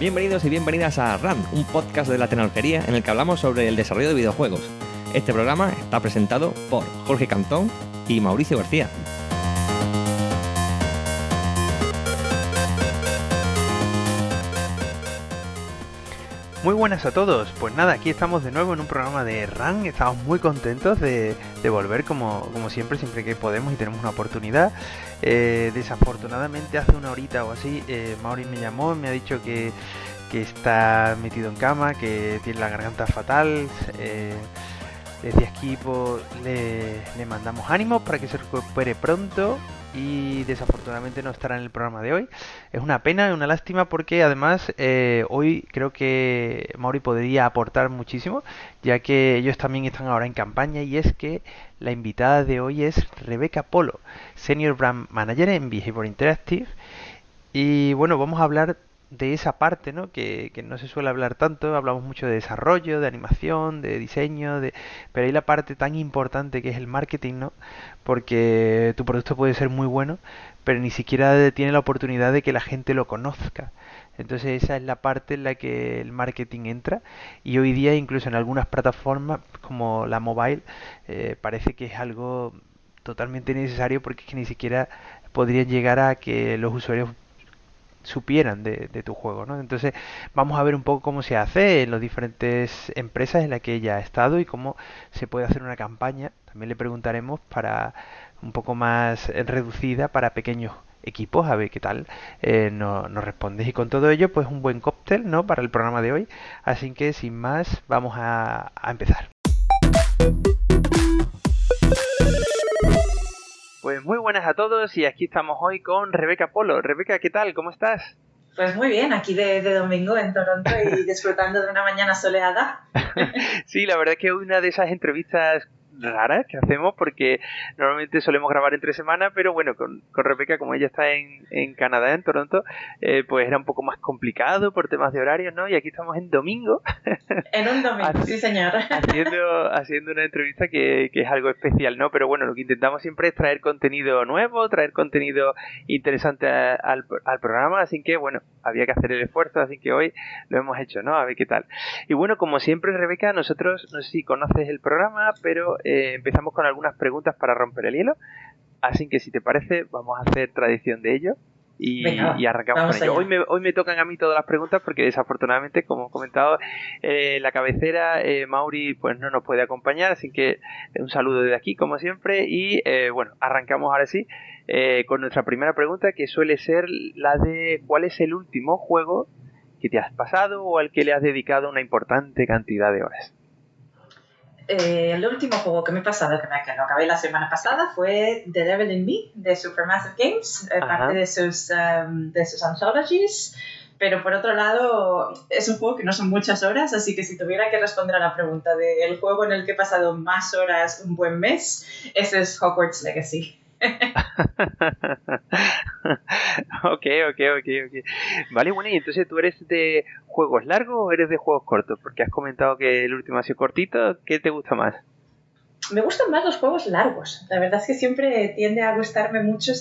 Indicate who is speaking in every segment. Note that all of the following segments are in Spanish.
Speaker 1: Bienvenidos y bienvenidas a RAN, un podcast de la tecnología en el que hablamos sobre el desarrollo de videojuegos. Este programa está presentado por Jorge Cantón y Mauricio García.
Speaker 2: Muy buenas a todos, pues nada, aquí estamos de nuevo en un programa de RAN, estamos muy contentos de volver como siempre que podemos y tenemos una oportunidad. Desafortunadamente hace una horita o así, Mauri me llamó, me ha dicho que está metido en cama, que tiene la garganta fatal. Desde aquí le mandamos ánimos para que se recupere pronto y desafortunadamente no estará en el programa de hoy. Es una pena, es una lástima porque además hoy creo que Mauri podría aportar muchísimo, ya que ellos también están ahora en campaña, y es que la invitada de hoy es Rebecca Polo, Senior Brand Manager en Behavior Interactive. Y bueno, vamos a hablar de esa parte, ¿no? Que no se suele hablar tanto. Hablamos mucho de desarrollo, de animación, de diseño, pero hay la parte tan importante que es el marketing, ¿no? Porque tu producto puede ser muy bueno, pero ni siquiera tiene la oportunidad de que la gente lo conozca. Entonces esa es la parte en la que el marketing entra, y hoy día incluso en algunas plataformas como la mobile parece que es algo totalmente necesario, porque es que ni siquiera podrían llegar a que los usuarios supieran de tu juego, ¿no? Entonces vamos a ver un poco cómo se hace en las diferentes empresas en las que ella ha estado y cómo se puede hacer una campaña. También le preguntaremos para un poco más reducida para pequeños equipos, a ver qué tal nos respondes. Y con todo ello, pues un buen cóctel, ¿no?, para el programa de hoy. Así que sin más, vamos a empezar. Pues muy buenas a todos, y aquí estamos hoy con Rebecca Polo. Rebecca, ¿qué tal? ¿Cómo estás?
Speaker 3: Pues muy bien, aquí de domingo en Toronto y disfrutando de una mañana soleada.
Speaker 2: Sí, la verdad es que es una de esas entrevistas raras que hacemos, porque normalmente solemos grabar entre semana, pero bueno, con Rebecca, como ella está en Canadá, en Toronto, pues era un poco más complicado por temas de horarios, ¿no? Y aquí estamos en domingo.
Speaker 3: En un domingo, sí señor.
Speaker 2: Haciendo una entrevista que es algo especial, ¿no? Pero bueno, lo que intentamos siempre es traer contenido nuevo, traer contenido interesante al programa, así que bueno, había que hacer el esfuerzo, así que hoy lo hemos hecho, ¿no? A ver qué tal. Y bueno, como siempre, Rebecca, nosotros, no sé si conoces el programa, pero empezamos con algunas preguntas para romper el hielo, así que si te parece, vamos a hacer tradición de ello. Y arrancamos con ello. Hoy me tocan a mí todas las preguntas porque desafortunadamente, como he comentado, la cabecera, Mauri, pues no nos puede acompañar, así que un saludo desde aquí, como siempre. Y bueno, arrancamos ahora sí con nuestra primera pregunta, que suele ser la de ¿cuál es el último juego que te has pasado o al que le has dedicado una importante cantidad de horas?
Speaker 3: El último juego que me he pasado, que lo acabé la semana pasada, fue The Devil in Me, de Supermassive Games, parte de sus anthologies. Pero por otro lado, es un juego que no son muchas horas, así que si tuviera que responder a la pregunta del juego en el que he pasado más horas un buen mes, ese es Hogwarts Legacy.
Speaker 2: Ok. Vale, bueno, y entonces, ¿tú eres de juegos largos o eres de juegos cortos? Porque has comentado que el último ha sido cortito. ¿Qué te gusta más?
Speaker 3: Me gustan más los juegos largos. La verdad es que siempre tiende a gustarme mucho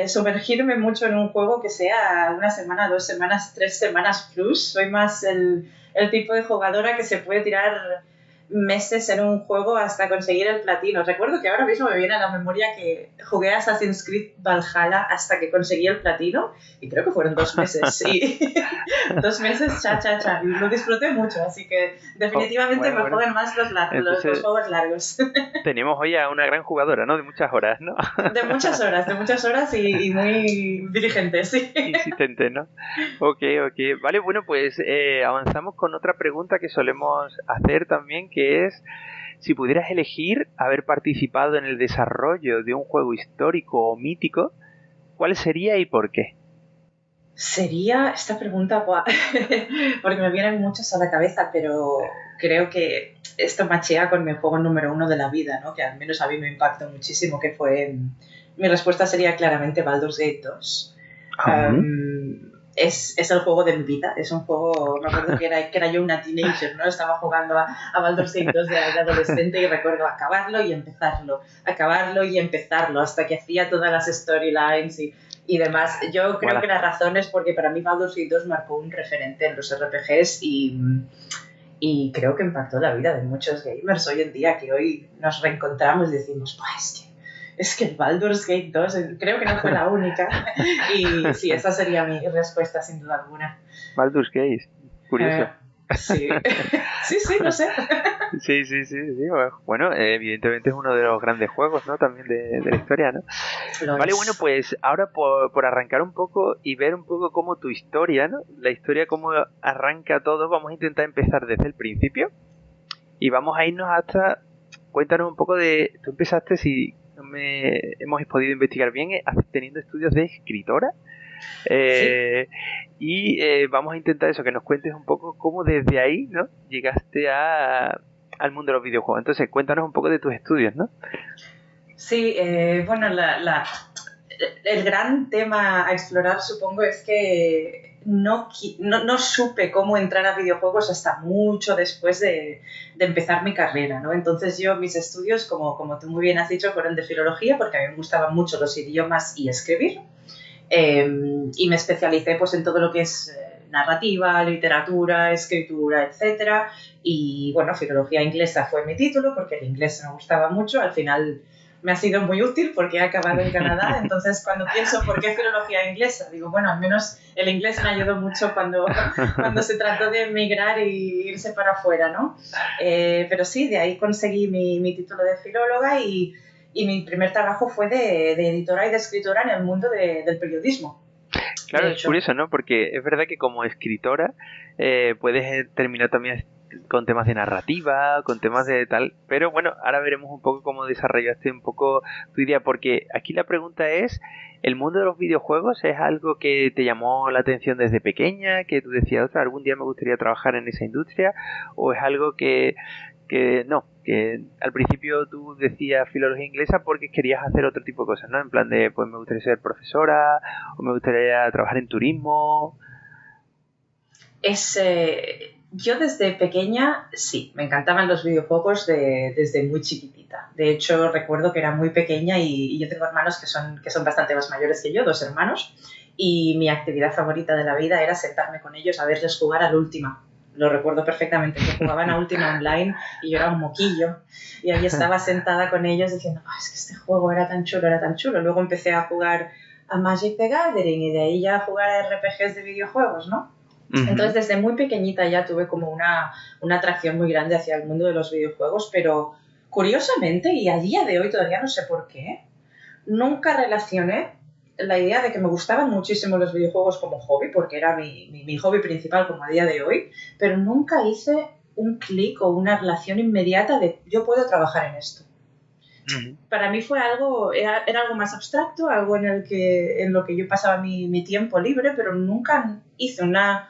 Speaker 3: sumergirme mucho en un juego que sea una semana, 2 semanas, 3 semanas plus. Soy más el tipo de jugadora que se puede tirar meses en un juego hasta conseguir el platino. Recuerdo que ahora mismo me viene a la memoria que jugué Assassin's Creed Valhalla hasta que conseguí el platino, y creo que fueron 2 meses. Sí. 2 meses, cha. Y lo disfruté mucho, así que definitivamente me juegan más los juegos largos.
Speaker 2: Tenemos hoy a una gran jugadora, ¿no? De muchas horas, ¿no?
Speaker 3: De muchas horas y muy diligente, sí.
Speaker 2: Insistente, ¿no? Ok. Vale, bueno, pues avanzamos con otra pregunta que solemos hacer también, que es: si pudieras elegir haber participado en el desarrollo de un juego histórico o mítico, ¿cuál sería y por qué?
Speaker 3: Sería esta pregunta, porque me vienen muchos a la cabeza, pero creo que esto machea con mi juego número 1 de la vida, ¿no? Que al menos a mí me impactó muchísimo, que fue... Mi respuesta sería claramente Baldur's Gate 2. Es el juego de mi vida, es un juego, me acuerdo que era yo una teenager, ¿no? Estaba jugando a Baldur's Gate 2 de adolescente, y recuerdo acabarlo y empezarlo, hasta que hacía todas las storylines y y demás. Yo creo
Speaker 2: Voilà.
Speaker 3: que la razón es porque para mí Baldur's Gate 2 marcó un referente en los RPGs y creo que impactó la vida de muchos gamers hoy en día, que hoy nos reencontramos y decimos, pues es que el Baldur's Gate 2 creo que no fue la única. Y sí, esa sería mi respuesta sin duda alguna.
Speaker 2: Baldur's Gate, curioso.
Speaker 3: Sí. sí, no sé.
Speaker 2: Sí. Bueno, evidentemente es uno de los grandes juegos, ¿no? También de la historia, ¿no? Vale, bueno, pues ahora por arrancar un poco y ver un poco cómo tu historia, ¿no? La historia, cómo arranca todo, vamos a intentar empezar desde el principio y vamos a irnos hasta... Cuéntanos un poco de... Tú empezaste, si no hemos podido investigar bien, teniendo estudios de escritora.
Speaker 3: Sí.
Speaker 2: Y vamos a intentar eso, que nos cuentes un poco cómo desde ahí, ¿no? Llegaste al mundo de los videojuegos. Entonces, cuéntanos un poco de tus estudios, ¿no?
Speaker 3: Sí, bueno, el gran tema a explorar supongo es que no supe cómo entrar a videojuegos hasta mucho después de empezar mi carrera, ¿no? Entonces mis estudios, como tú muy bien has dicho, fueron de filología porque a mí me gustaban mucho los idiomas y escribir. Y me especialicé pues en todo lo que es narrativa, literatura, escritura, etcétera. Y bueno, filología inglesa fue mi título porque el inglés me gustaba mucho. Al final me ha sido muy útil porque he acabado en Canadá. Entonces, cuando pienso por qué filología inglesa, digo, bueno, al menos el inglés me ayudó mucho cuando se trató de emigrar y irse para afuera, ¿no? Pero sí, de ahí conseguí mi título de filóloga y mi primer trabajo fue de editora y de escritora en el mundo del periodismo.
Speaker 2: Claro, es curioso, ¿no? Porque es verdad que como escritora puedes terminar también con temas de narrativa, con temas de tal, pero bueno, ahora veremos un poco cómo desarrollaste un poco tu idea, porque aquí la pregunta es, ¿el mundo de los videojuegos es algo que te llamó la atención desde pequeña, que tú decías, ostras, algún día me gustaría trabajar en esa industria, o es algo que no, que al principio tú decías filología inglesa porque querías hacer otro tipo de cosas, ¿no? En plan de, pues me gustaría ser profesora o me gustaría trabajar en turismo.
Speaker 3: Yo desde pequeña, sí, me encantaban los videojuegos desde muy chiquitita. De hecho, recuerdo que era muy pequeña y yo tengo hermanos que son bastante más mayores que yo, 2 hermanos, y mi actividad favorita de la vida era sentarme con ellos a verles jugar al Ultima. Lo recuerdo perfectamente, que jugaban a Ultima Online y yo era un moquillo y ahí estaba sentada con ellos diciendo, es que este juego era tan chulo, era tan chulo. Luego empecé a jugar a Magic the Gathering y de ahí ya a jugar a RPGs de videojuegos, ¿no? Uh-huh. Entonces desde muy pequeñita ya tuve como una atracción muy grande hacia el mundo de los videojuegos, pero curiosamente, y a día de hoy todavía no sé por qué, nunca relacioné la idea de que me gustaban muchísimo los videojuegos como hobby, porque era mi hobby principal como a día de hoy, pero nunca hice un clic o una relación inmediata de yo puedo trabajar en esto. Uh-huh. Para mí fue era algo más abstracto, algo en lo que yo pasaba mi tiempo libre, pero nunca hice una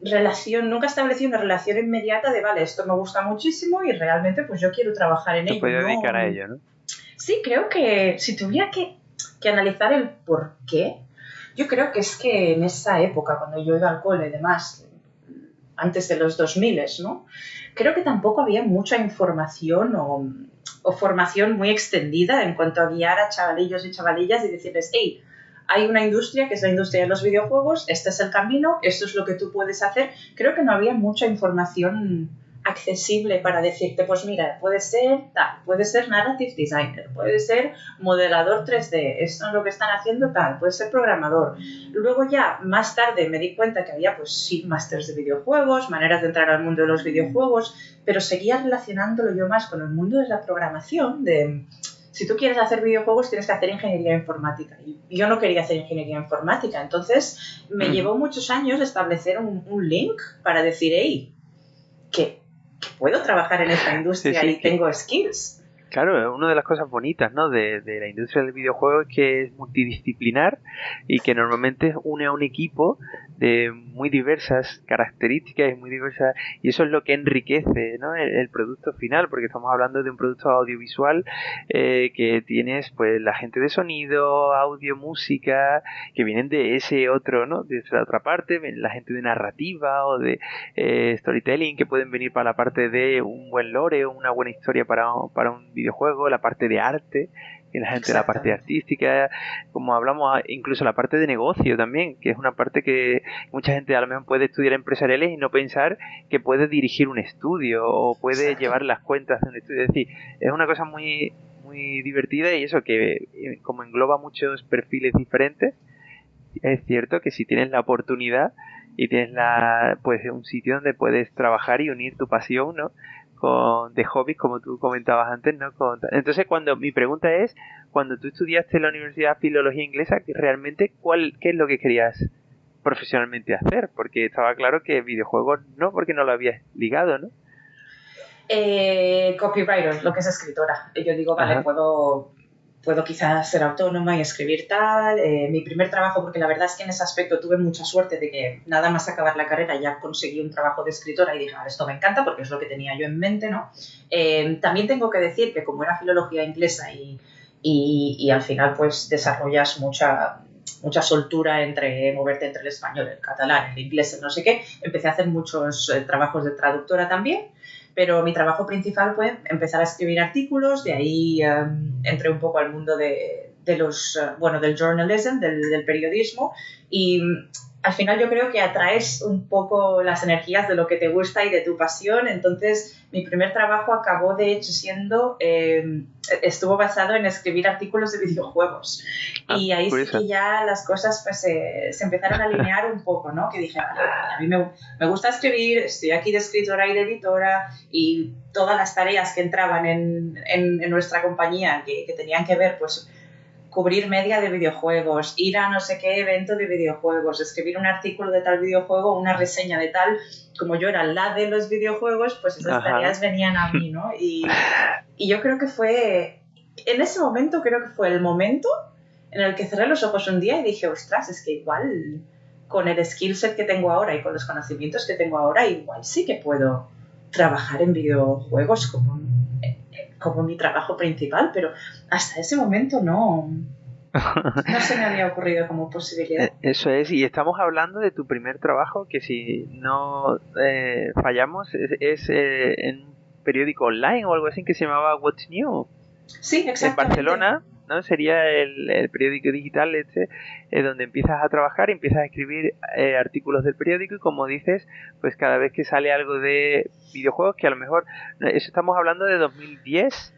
Speaker 3: relación, nunca establecí una relación inmediata de vale, esto me gusta muchísimo y realmente pues yo quiero trabajar en ello.
Speaker 2: Te puedes dedicar a ello, ¿no?
Speaker 3: Sí, creo que si tuviera que analizar el por qué, yo creo que es que en esa época, cuando yo iba al cole y demás, antes de los 2000, ¿no? Creo que tampoco había mucha información o formación muy extendida en cuanto a guiar a chavalillos y chavalillas y decirles, hey, hay una industria que es la industria de los videojuegos, este es el camino, esto es lo que tú puedes hacer. Creo que no había mucha información accesible para decirte, pues mira, puede ser tal, puede ser narrative designer, puede ser modelador 3D, esto es lo que están haciendo tal, puede ser programador. Luego ya, más tarde me di cuenta que había pues sí, másters de videojuegos, maneras de entrar al mundo de los videojuegos, pero seguía relacionándolo yo más con el mundo de la programación, de si tú quieres hacer videojuegos tienes que hacer ingeniería informática. Y yo no quería hacer ingeniería informática, entonces me llevó muchos años establecer un link para decir, hey, que puedo trabajar en esta industria y tengo skills.
Speaker 2: Claro, una de las cosas bonitas, ¿no? de la industria del videojuego es que es multidisciplinar y que normalmente une a un equipo de muy diversas características y muy diversas, y eso es lo que enriquece, ¿no? el producto final, porque estamos hablando de un producto audiovisual que tienes pues la gente de sonido, audio, música, que vienen de ese otro, ¿no? De esa otra parte, la gente de narrativa o de storytelling, que pueden venir para la parte de un buen lore o una buena historia para un videojuego, la parte de arte, y la gente de la parte artística, como hablamos, incluso la parte de negocio también, que es una parte que mucha gente a lo mejor puede estudiar empresariales y no pensar que puede dirigir un estudio o puede llevar las cuentas de un estudio. Es decir, es una cosa muy, muy divertida, y eso que como engloba muchos perfiles diferentes, es cierto que si tienes la oportunidad y tienes pues un sitio donde puedes trabajar y unir tu pasión, ¿no?, de hobbies, como tú comentabas antes, ¿no? Entonces, mi pregunta es, cuando tú estudiaste en la Universidad Filología Inglesa, realmente, ¿qué es lo que querías profesionalmente hacer? Porque estaba claro que videojuegos no, porque no lo habías ligado, ¿no?
Speaker 3: Copywriter, lo que es escritora. Yo digo, vale, puedo quizás ser autónoma y escribir tal. Mi primer trabajo, porque la verdad es que en ese aspecto tuve mucha suerte de que nada más acabar la carrera ya conseguí un trabajo de escritora y dije, esto me encanta porque es lo que tenía yo en mente, ¿no? También tengo que decir que como era filología inglesa y al final pues desarrollas mucha soltura entre moverte entre el español, el catalán, el inglés, el no sé qué, empecé a hacer muchos trabajos de traductora también. Pero mi trabajo principal fue empezar a escribir artículos, de ahí entré un poco al mundo del journalism, del periodismo, y al final yo creo que atraes un poco las energías de lo que te gusta y de tu pasión. Entonces mi primer trabajo acabó de hecho estuvo basado en escribir artículos de videojuegos, y ahí sí que ya las cosas pues se empezaron a alinear un poco, ¿no? Que dije, vale, a mí me gusta escribir, estoy aquí de escritora y de editora, y todas las tareas que entraban en nuestra compañía que tenían que ver pues cubrir media de videojuegos, ir a no sé qué evento de videojuegos, escribir un artículo de tal videojuego, una reseña de tal, como yo era la de los videojuegos, pues esas tareas venían a mí, ¿no? Y yo creo que en ese momento creo que fue el momento en el que cerré los ojos un día y dije, ostras, es que igual con el skill set que tengo ahora y con los conocimientos que tengo ahora, igual sí que puedo trabajar en videojuegos como mi trabajo principal, pero hasta ese momento no se me había ocurrido como posibilidad.
Speaker 2: Eso es, y estamos hablando de tu primer trabajo, que si no fallamos es en un periódico online o algo así que se llamaba What's New.
Speaker 3: Sí, exactamente.
Speaker 2: En Barcelona, ¿no? Sería el periódico digital donde empiezas a trabajar, empiezas a escribir artículos del periódico, y como dices, pues cada vez que sale algo de videojuegos, que a lo mejor, eso estamos hablando de 2010,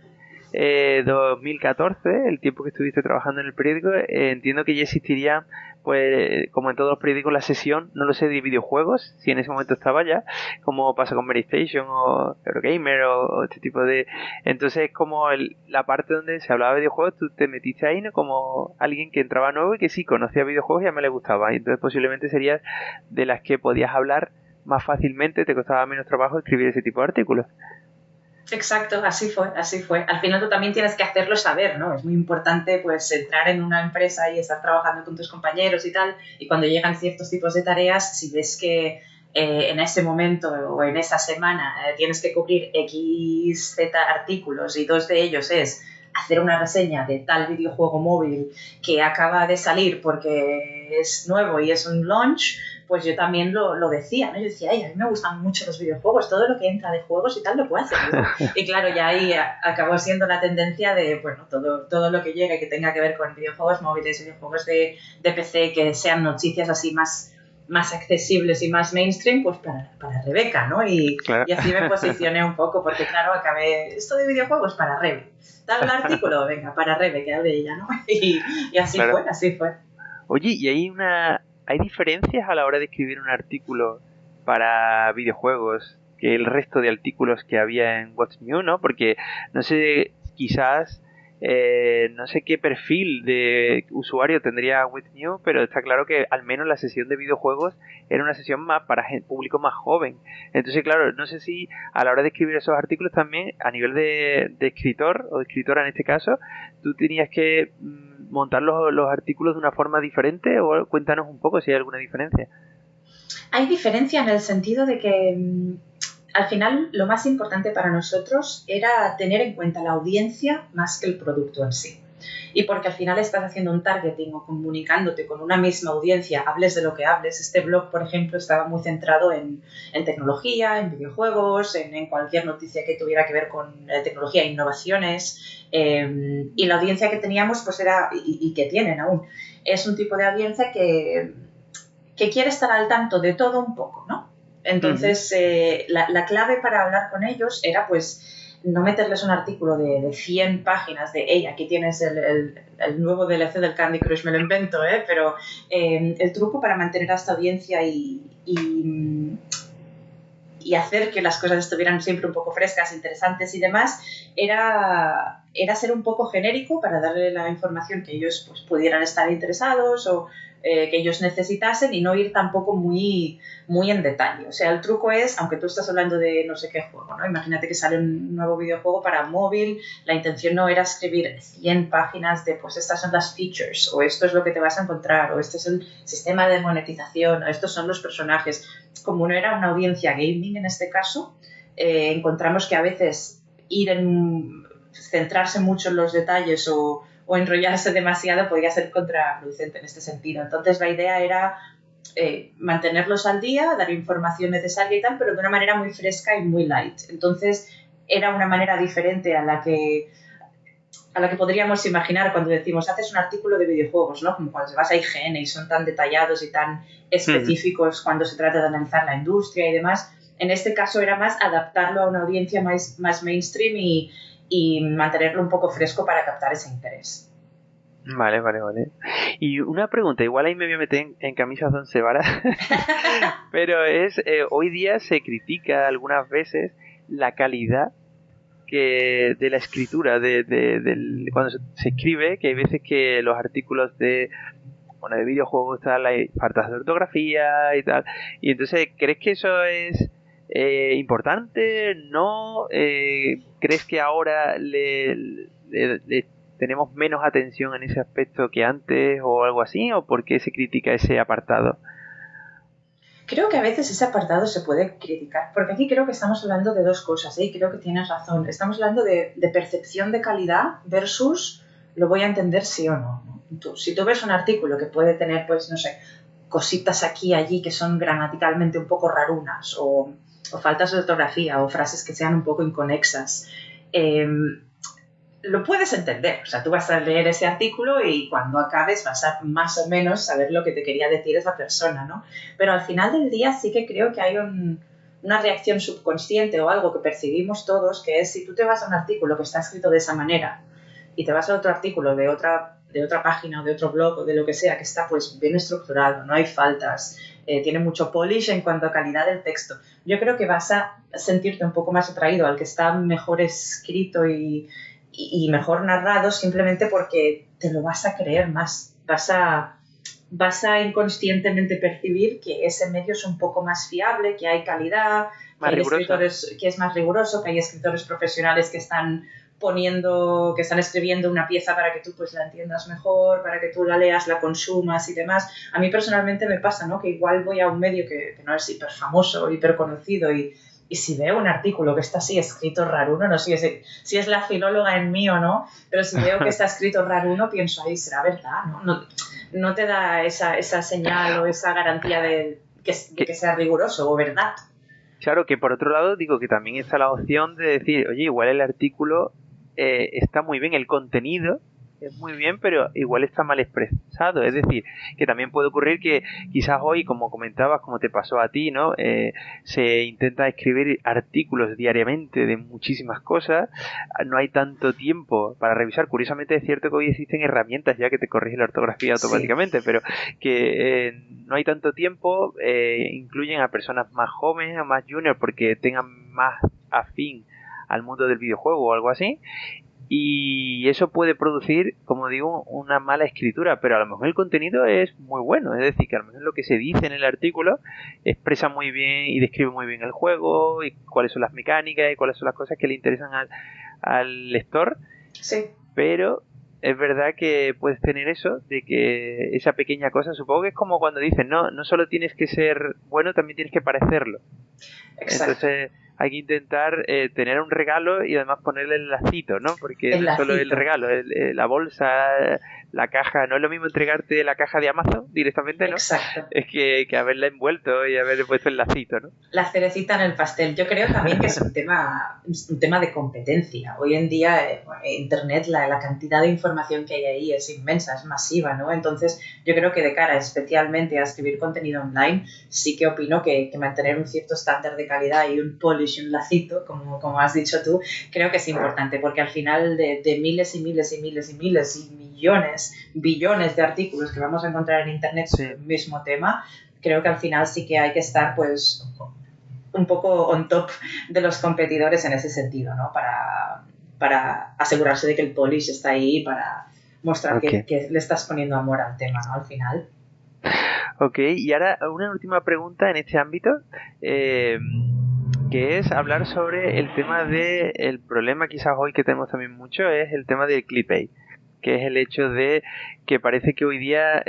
Speaker 2: 2014, el tiempo que estuviste trabajando en el periódico, entiendo que ya existiría, pues como en todos los periódicos, la sesión, no lo sé, de videojuegos, si en ese momento estaba ya, como pasa con Mary Station o Eurogamer o este tipo de... Entonces, como la parte donde se hablaba de videojuegos, tú te metiste ahí, ¿no?, como alguien que entraba nuevo y que sí conocía videojuegos y a mí le gustaba, y entonces posiblemente serías de las que podías hablar más fácilmente, te costaba menos trabajo escribir ese tipo de artículos.
Speaker 3: Exacto, así fue. Al final tú también tienes que hacerlo saber, ¿no? Es muy importante pues entrar en una empresa y estar trabajando con tus compañeros y tal, y cuando llegan ciertos tipos de tareas, si ves que en ese momento o en esa semana tienes que cubrir X, Z artículos y dos de ellos es hacer una reseña de tal videojuego móvil que acaba de salir porque es nuevo y es un launch, pues yo también lo decía, ¿no? Yo decía, a mí me gustan mucho los videojuegos, todo lo que entra de juegos y tal lo puedo hacer yo. Y claro, ya ahí acabó siendo la tendencia de, bueno, todo lo que llegue que tenga que ver con videojuegos móviles, videojuegos de PC, que sean noticias así más accesibles y más mainstream, pues para Rebeca, ¿no? Y así me posicioné un poco, porque claro, acabé, esto de videojuegos para Rebe. Tal artículo, venga, para Rebe, que hable ella, ¿no? Y así fue.
Speaker 2: Oye, ¿y hay diferencias a la hora de escribir un artículo para videojuegos que el resto de artículos que había en What's New, ¿no? Porque, no sé, quizás, no sé qué perfil de usuario tendría What's New, pero está claro que al menos la sesión de videojuegos era una sesión más para público más joven. Entonces, claro, no sé si a la hora de escribir esos artículos también, a nivel de escritor o de escritora en este caso, tú tenías que montar los artículos de una forma diferente, o cuéntanos un poco si hay alguna diferencia.
Speaker 3: Hay diferencia en el sentido de que al final lo más importante para nosotros era tener en cuenta la audiencia más que el producto en sí. y porque al final estás haciendo un targeting o comunicándote con una misma audiencia, hables de lo que hables. Este blog, por ejemplo, estaba muy centrado en tecnología, en videojuegos, en cualquier noticia que tuviera que ver con tecnología e innovaciones, y la audiencia que teníamos pues era, y que tienen aún, es un tipo de audiencia que quiere estar al tanto de todo un poco, ¿no? Entonces, la clave para hablar con ellos era, pues, no meterles un artículo de 100 páginas de, hey, aquí tienes el nuevo DLC del Candy Crush, me lo invento, pero el truco para mantener a esta audiencia y hacer que las cosas estuvieran siempre un poco frescas, interesantes y demás, era ser un poco genérico para darle la información que ellos pues, pudieran estar interesados o que ellos necesitasen, y no ir tampoco muy en detalle. O sea, el truco es, aunque tú estás hablando de no sé qué juego, ¿no? Imagínate que sale un nuevo videojuego para móvil, la intención no era escribir 100 páginas de, pues estas son las features, o esto es lo que te vas a encontrar, o este es el sistema de monetización, o estos son los personajes. Como no era una audiencia gaming en este caso, encontramos que a veces centrarse mucho en los detalles o enrollarse demasiado podía ser contraproducente en este sentido. Entonces la idea era mantenerlos al día, dar información necesaria y tal, pero de una manera muy fresca y muy light. Entonces era una manera diferente a la que podríamos imaginar cuando decimos haces un artículo de videojuegos, ¿no? Como cuando vas a IGN y son tan detallados y tan específicos cuando se trata de analizar la industria y demás. En este caso era más adaptarlo a una audiencia más mainstream y mantenerlo un poco fresco para captar ese interés.
Speaker 2: Vale. Y una pregunta, igual ahí me voy a meter en camisas de once varas, pero hoy día se critica algunas veces la calidad de la escritura cuando se escribe, que hay veces que los artículos de videojuegos tal, hay faltas de ortografía y tal, y entonces, ¿crees que eso es importante? ¿No? ¿Crees que ahora le tenemos menos atención en ese aspecto que antes o algo así? ¿O por qué se critica ese apartado?
Speaker 3: Creo que a veces ese apartado se puede criticar, porque aquí creo que estamos hablando de dos cosas, y creo que tienes razón. Estamos hablando de percepción de calidad versus lo voy a entender sí o no. Si tú ves un artículo que puede tener, pues, no sé, cositas aquí y allí que son gramaticalmente un poco rarunas, o faltas de ortografía, o frases que sean un poco inconexas, lo puedes entender. O sea, tú vas a leer ese artículo y cuando acabes vas a más o menos saber lo que te quería decir esa persona, ¿no? Pero al final del día sí que creo que hay una reacción subconsciente o algo que percibimos todos, que es si tú te vas a un artículo que está escrito de esa manera y te vas a otro artículo de otra página o de otro blog o de lo que sea, que está pues bien estructurado, no hay faltas, tiene mucho polish en cuanto a calidad del texto, yo creo que vas a sentirte un poco más atraído al que está mejor escrito y mejor narrado, simplemente porque te lo vas a creer más, vas a inconscientemente percibir que ese medio es un poco más fiable, que hay calidad, que es más riguroso, que hay escritores profesionales que están escribiendo una pieza para que tú pues la entiendas mejor, para que tú la leas, la consumas y demás. A mí personalmente me pasa, ¿no? Que igual voy a un medio que no es hiper famoso, hiper conocido, y si veo un artículo que está así escrito raruno, no sé si es la filóloga en mí o no, pero si veo que está escrito raruno, pienso, ahí será verdad, ¿no? No te da esa señal o esa garantía de que sea riguroso o verdad.
Speaker 2: Claro, que por otro lado digo que también está la opción de decir, oye, igual el artículo está muy bien, el contenido es muy bien, pero igual está mal expresado. Es decir, que también puede ocurrir que quizás hoy, como comentabas, como te pasó a ti, ¿no? Se intenta escribir artículos diariamente de muchísimas cosas, no hay tanto tiempo para revisar. Curiosamente es cierto que hoy existen herramientas ya que te corrigen la ortografía automáticamente, sí, pero que no hay tanto tiempo, incluyen a personas más jóvenes, a más juniors, porque tengan más afín al mundo del videojuego o algo así, y eso puede producir, como digo, una mala escritura, pero a lo mejor el contenido es muy bueno, es decir, que a lo mejor lo que se dice en el artículo expresa muy bien y describe muy bien el juego y cuáles son las mecánicas y cuáles son las cosas que le interesan al lector,
Speaker 3: sí,
Speaker 2: pero es verdad que puedes tener eso, de que esa pequeña cosa, supongo que es como cuando dicen, no solo tienes que ser bueno, también tienes que parecerlo.
Speaker 3: Exacto.
Speaker 2: Entonces hay que intentar tener un regalo y además ponerle el lacito, ¿no? Porque no es solo el regalo, la bolsa, la caja, no es lo mismo entregarte la caja de Amazon directamente, ¿no?
Speaker 3: Exacto.
Speaker 2: Es que haberla envuelto y haberle puesto el lacito, ¿no?
Speaker 3: La cerecita en el pastel. Yo creo también que es un tema de competencia. Hoy en día, Internet, la cantidad de información que hay ahí es inmensa, es masiva, ¿no? Entonces, yo creo que de cara especialmente a escribir contenido online, sí que opino que mantener un cierto estándar de calidad y un polish y un lacito, como has dicho tú, creo que es importante, porque al final de miles y miles y miles y miles y millones, billones de artículos que vamos a encontrar en Internet sobre el mismo tema, creo que al final sí que hay que estar, pues, un poco on top de los competidores en ese sentido, ¿no? Para asegurarse de que el polish está ahí, para mostrar que le estás poniendo amor al tema, ¿no? Al final.
Speaker 2: Ok, y ahora una última pregunta en este ámbito, que es hablar sobre el tema el problema quizás hoy que tenemos también mucho, es el tema del clickbait, que es el hecho de que parece que hoy día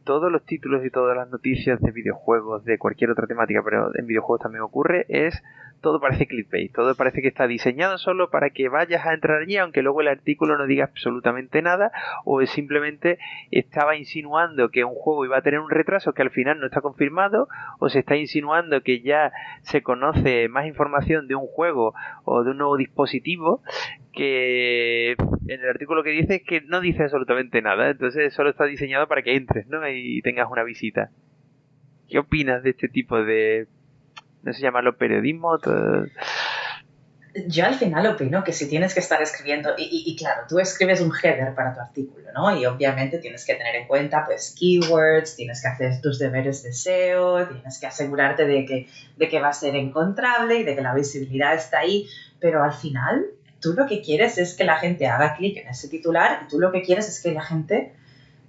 Speaker 2: todos los títulos y todas las noticias de videojuegos, de cualquier otra temática, pero en videojuegos también ocurre, todo parece clickbait, todo parece que está diseñado solo para que vayas a entrar allí, aunque luego el artículo no diga absolutamente nada, o simplemente estaba insinuando que un juego iba a tener un retraso que al final no está confirmado, o se está insinuando que ya se conoce más información de un juego o de un nuevo dispositivo, que en el artículo que dice es que no dice absolutamente nada, entonces solo está diseñado para que entres, ¿no? Y tengas una visita. ¿Qué opinas de este tipo de, no sé llamarlo periodismo?
Speaker 3: Yo al final opino que si tienes que estar escribiendo, y claro, tú escribes un header para tu artículo, ¿no? Y obviamente tienes que tener en cuenta, pues, keywords, tienes que hacer tus deberes de SEO, tienes que asegurarte de que va a ser encontrable y de que la visibilidad está ahí, pero al final tú lo que quieres es que la gente haga clic en ese titular y tú lo que quieres es que la gente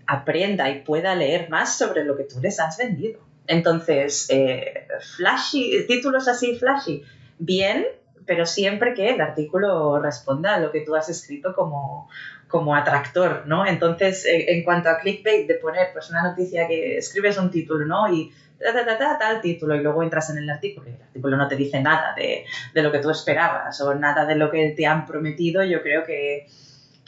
Speaker 3: aprenda y pueda leer más sobre lo que tú les has vendido. Entonces, títulos así flashy, bien, pero siempre que el artículo responda a lo que tú has escrito como atractor, ¿no? Entonces, en cuanto a clickbait, de poner pues una noticia que escribes un título, ¿no? Y tal título, y luego entras en el artículo y el artículo no te dice nada de lo que tú esperabas o nada de lo que te han prometido, yo creo que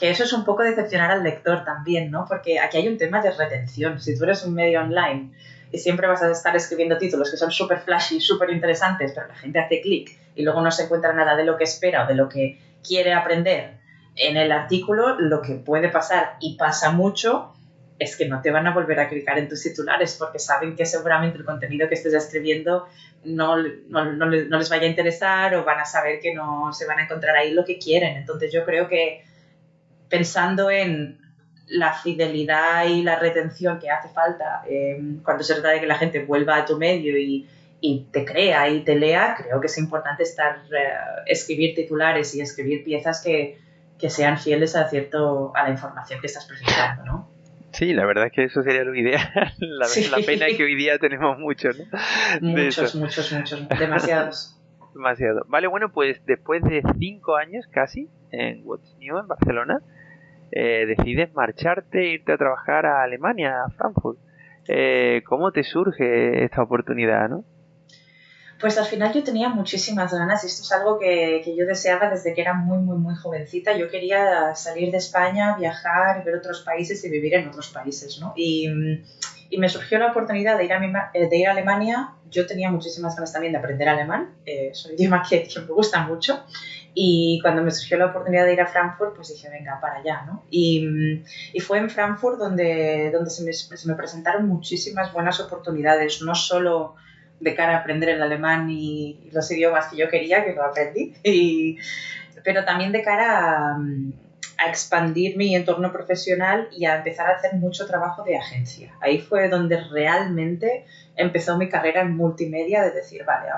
Speaker 3: eso es un poco decepcionar al lector también, ¿no? Porque aquí hay un tema de retención. Si tú eres un medio online y siempre vas a estar escribiendo títulos que son súper flashy, súper interesantes, pero la gente hace clic y luego no se encuentra nada de lo que espera o de lo que quiere aprender en el artículo, lo que puede pasar, y pasa mucho, es que no te van a volver a clicar en tus titulares porque saben que seguramente el contenido que estés escribiendo no les vaya a interesar, o van a saber que no se van a encontrar ahí lo que quieren. Entonces yo creo que pensando en la fidelidad y la retención que hace falta cuando se trata de que la gente vuelva a tu medio y te crea y te lea, creo que es importante escribir titulares y escribir piezas que sean fieles a la información que estás presentando, ¿no?
Speaker 2: Sí, la verdad es que eso sería lo ideal. La pena es que hoy día tenemos muchos, ¿no?
Speaker 3: Muchos, demasiados.
Speaker 2: Demasiado. Vale, bueno, pues después de 5 años casi en What's New en Barcelona, decides marcharte e irte a trabajar a Alemania, a Frankfurt. ¿Cómo te surge esta oportunidad, no?
Speaker 3: Pues al final yo tenía muchísimas ganas, y esto es algo que yo deseaba desde que era muy, muy, muy jovencita. Yo quería salir de España, viajar, ver otros países y vivir en otros países, ¿no? Y me surgió la oportunidad de ir a Alemania. Yo tenía muchísimas ganas también de aprender alemán, es un idioma que me gusta mucho. Y cuando me surgió la oportunidad de ir a Frankfurt, pues dije, venga, para allá, ¿no? Y fue en Frankfurt donde se me presentaron muchísimas buenas oportunidades, no solo de cara a aprender el alemán y los idiomas que yo quería, que lo aprendí, pero también de cara a expandir mi entorno profesional y a empezar a hacer mucho trabajo de agencia. Ahí fue donde realmente empezó mi carrera en multimedia, de decir, vale,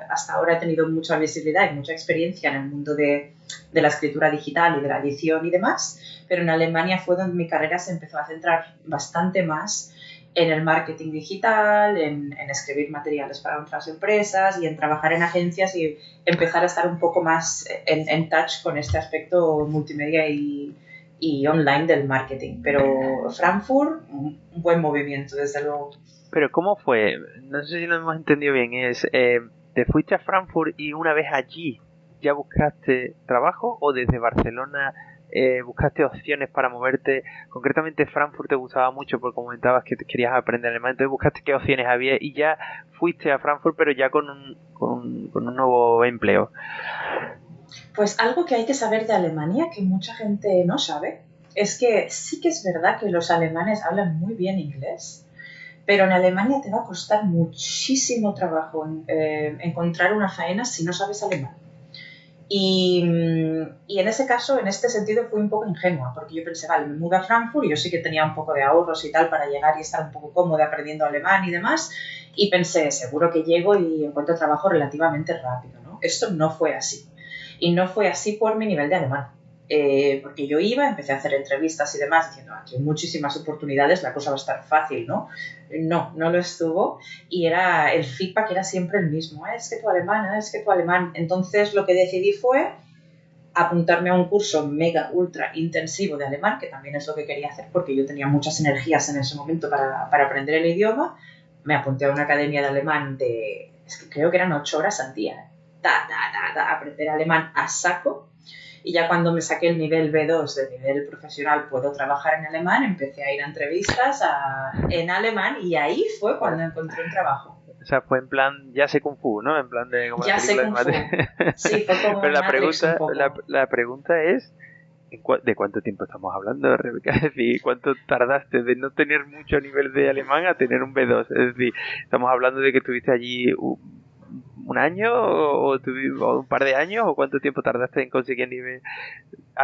Speaker 3: hasta ahora he tenido mucha visibilidad y mucha experiencia en el mundo de la escritura digital y de la edición y demás, pero en Alemania fue donde mi carrera se empezó a centrar bastante más en el marketing digital, en escribir materiales para otras empresas y en trabajar en agencias y empezar a estar un poco más en touch con este aspecto multimedia y online del marketing. Pero Frankfurt, un buen movimiento, desde luego.
Speaker 2: Pero ¿cómo fue? No sé si lo hemos entendido bien. ¿te fuiste a Frankfurt y una vez allí ya buscaste trabajo o desde Barcelona buscaste opciones para moverte? Concretamente Frankfurt te gustaba mucho porque comentabas que querías aprender alemán, entonces buscaste qué opciones había y ya fuiste a Frankfurt pero ya con un nuevo empleo.
Speaker 3: Pues algo que hay que saber de Alemania, que mucha gente no sabe, es que sí que es verdad que los alemanes hablan muy bien inglés, pero en Alemania te va a costar muchísimo trabajo encontrar una faena si no sabes alemán. Y en ese caso, en este sentido, fui un poco ingenua, porque yo pensé, vale, me mudo a Frankfurt y yo sí que tenía un poco de ahorros y tal para llegar y estar un poco cómoda aprendiendo alemán y demás, y pensé, seguro que llego y encuentro trabajo relativamente rápido, ¿no? Esto no fue así. Y no fue así por mi nivel de alemán. Porque yo empecé a hacer entrevistas y demás diciendo, aquí hay muchísimas oportunidades, la cosa va a estar fácil, ¿no? No lo estuvo y el feedback era siempre el mismo, es que tu alemán. Entonces lo que decidí fue apuntarme a un curso mega ultra intensivo de alemán, que también es lo que quería hacer porque yo tenía muchas energías en ese momento para aprender el idioma. Me apunté a una academia de alemán es que creo que eran 8 horas al día, aprender alemán a saco. Y ya cuando me saqué el nivel B2 del nivel profesional, puedo trabajar en alemán, empecé a ir a entrevistas en alemán y ahí fue cuando encontré un trabajo.
Speaker 2: O sea, fue en plan, ya sé Kung Fu, ¿no? En plan de como
Speaker 3: ya sé Kung Fu. Sí, fue como
Speaker 2: pero la pregunta es, ¿de cuánto tiempo estamos hablando, Rebeca? Es decir, ¿cuánto tardaste de no tener mucho nivel de alemán a tener un B2? Es decir, estamos hablando de que estuviste allí un año o un par de años, o cuánto tiempo tardaste en conseguir nivel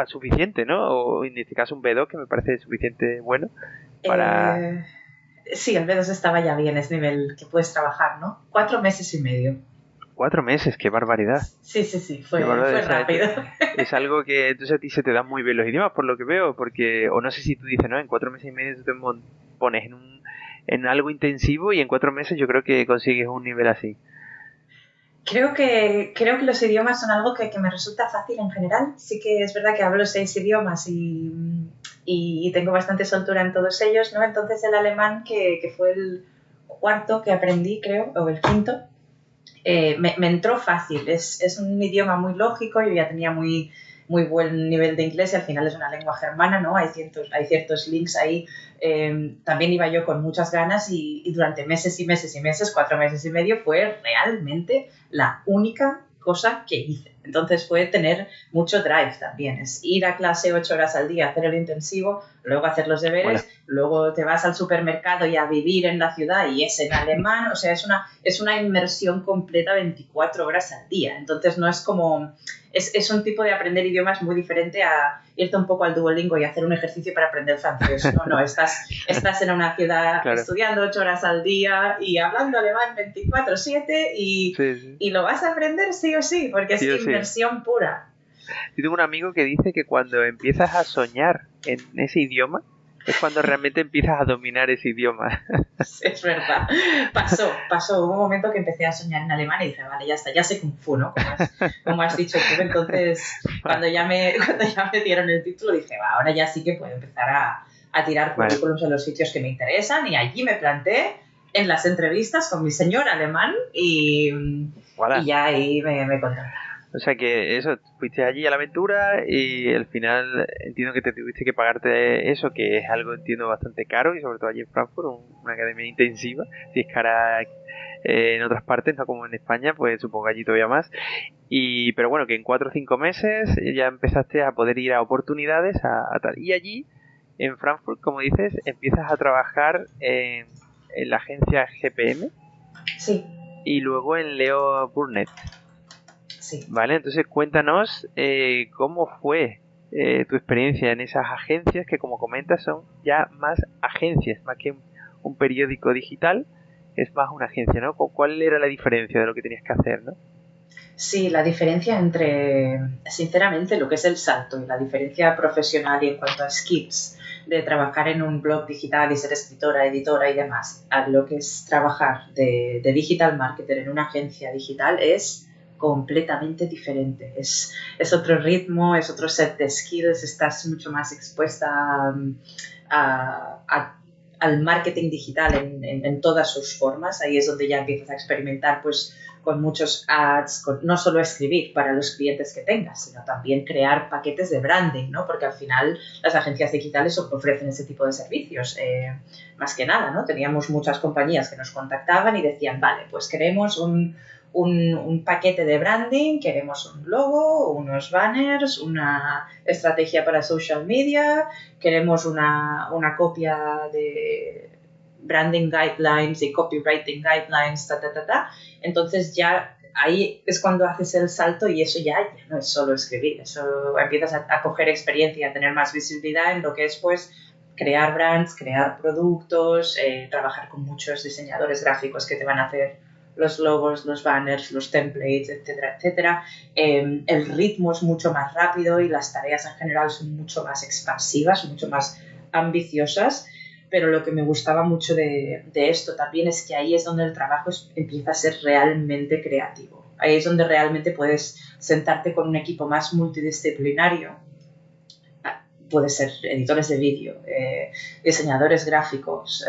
Speaker 2: suficiente, ¿no? O en este caso un B2, que me parece suficiente bueno para...
Speaker 3: Sí, el B2 estaba ya bien, es nivel que puedes trabajar, ¿no? 4 meses y medio.
Speaker 2: 4 meses, qué barbaridad.
Speaker 3: Sí, fue rápido.
Speaker 2: Es algo que entonces a ti se te dan muy bien los idiomas, por lo que veo, porque, o no sé si tú dices, ¿no? En 4 meses y medio tú te pones en algo intensivo y en 4 meses yo creo que consigues un nivel así.
Speaker 3: Creo que los idiomas son algo que me resulta fácil en general. Sí que es verdad que hablo 6 idiomas y tengo bastante soltura en todos ellos, ¿no? Entonces el alemán, que fue el cuarto que aprendí, creo, o el quinto, me entró fácil. Es un idioma muy lógico, yo ya tenía muy buen nivel de inglés y al final es una lengua germana, ¿no? Hay ciertos links ahí. También iba yo con muchas ganas y durante meses y meses y meses, 4 meses y medio, fue realmente la única cosa que hice. Entonces fue tener mucho drive también, es ir a clase 8 horas al día, hacer el intensivo, luego hacer los deberes, luego te vas al supermercado y a vivir en la ciudad y es en alemán, o sea, es una inmersión completa 24 horas al día. Entonces no es como... Es un tipo de aprender idiomas muy diferente a irte un poco al Duolingo y hacer un ejercicio para aprender francés. No, estás en una ciudad estudiando 8 horas al día y hablando alemán 24/7 y lo vas a aprender sí o sí, porque es inmersión pura.
Speaker 2: Yo tengo un amigo que dice que cuando empiezas a soñar en ese idioma es cuando realmente empiezas a dominar ese idioma.
Speaker 3: Sí, es verdad. Pasó. Hubo un momento que empecé a soñar en alemán y dije, vale, ya está, ya sé Kung Fu, ¿no? Como has dicho tú. Entonces, cuando ya me dieron el título, dije, ahora ya sí que puedo empezar a tirar currículums en los sitios que me interesan y allí me planté en las entrevistas con mi señor alemán y ya ahí me contrataron.
Speaker 2: O sea que eso, fuiste allí a la aventura y al final entiendo que te tuviste que pagarte eso, que es algo, entiendo, bastante caro y sobre todo allí en Frankfurt, una academia intensiva. Si es cara en otras partes, no como en España, pues supongo allí todavía más. Pero bueno, que en 4 o 5 meses ya empezaste a poder ir a oportunidades, a tal. Y allí, en Frankfurt, como dices, empiezas a trabajar en la agencia GPM.
Speaker 3: Sí.
Speaker 2: Y luego en Leo Burnett.
Speaker 3: Sí.
Speaker 2: Vale, entonces cuéntanos cómo fue tu experiencia en esas agencias que, como comentas, son ya más agencias, más que un periódico digital, es más una agencia, ¿no? ¿Cuál era la diferencia de lo que tenías que hacer, no?
Speaker 3: Sí, la diferencia sinceramente, lo que es el salto y la diferencia profesional y en cuanto a skills de trabajar en un blog digital y ser escritora, editora y demás, a lo que es trabajar de digital marketer en una agencia digital es completamente diferente. Es otro ritmo, es otro set de skills, estás mucho más expuesta al marketing digital en todas sus formas. Ahí es donde ya empiezas a experimentar pues con muchos ads, no solo escribir para los clientes que tengas, sino también crear paquetes de branding, ¿no? Porque al final las agencias digitales ofrecen ese tipo de servicios, más que nada, ¿no? Teníamos muchas compañías que nos contactaban y decían, vale, pues queremos un paquete de branding, queremos un logo, unos banners, una estrategia para social media, queremos una copia de branding guidelines y copywriting guidelines, Entonces ya ahí es cuando haces el salto y eso ya no es solo escribir, eso empiezas a coger experiencia, a tener más visibilidad en lo que es pues crear brands, crear productos, trabajar con muchos diseñadores gráficos que te van a hacer los logos, los banners, los templates, etcétera, etcétera. El ritmo es mucho más rápido y las tareas en general son mucho más expansivas, mucho más ambiciosas, pero lo que me gustaba mucho de esto también es que ahí es donde el trabajo empieza a ser realmente creativo. Ahí es donde realmente puedes sentarte con un equipo más multidisciplinario. Puede ser editores de vídeo, diseñadores gráficos,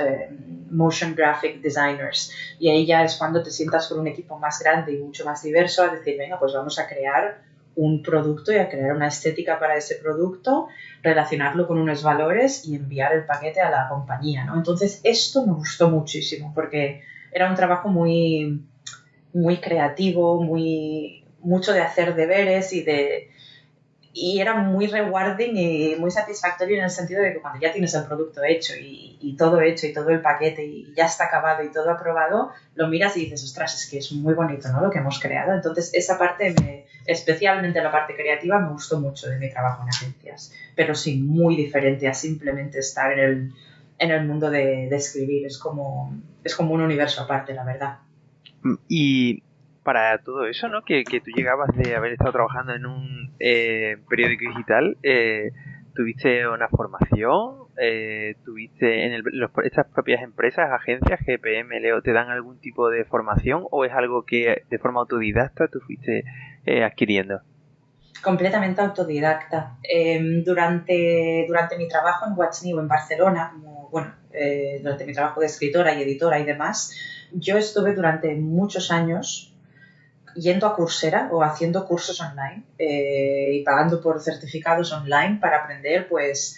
Speaker 3: motion graphic designers, y ahí ya es cuando te sientas con un equipo más grande y mucho más diverso a decir, venga, pues vamos a crear un producto y a crear una estética para ese producto, relacionarlo con unos valores y enviar el paquete a la compañía, ¿no? Entonces esto me gustó muchísimo porque era un trabajo muy, muy creativo, mucho de hacer deberes y era muy rewarding y muy satisfactorio en el sentido de que cuando ya tienes el producto hecho y todo hecho y todo el paquete y ya está acabado y todo aprobado, lo miras y dices, ostras, es que es muy bonito, ¿no? Lo que hemos creado. Entonces esa parte, especialmente la parte creativa, me gustó mucho de mi trabajo en agencias, pero sí, muy diferente a simplemente estar en el mundo de escribir. Es como un universo aparte, la verdad.
Speaker 2: Y para todo eso, ¿no? Que tú llegabas de haber estado trabajando en un periódico digital, ¿tuviste una formación? ¿Tuviste en estas propias empresas, agencias, GPM, Leo, te dan algún tipo de formación o es algo que de forma autodidacta tú fuiste adquiriendo?
Speaker 3: Completamente autodidacta. Durante mi trabajo en What's New en Barcelona, durante mi trabajo de escritora y editora y demás, yo estuve durante muchos años yendo a Coursera o haciendo cursos online y pagando por certificados online para aprender pues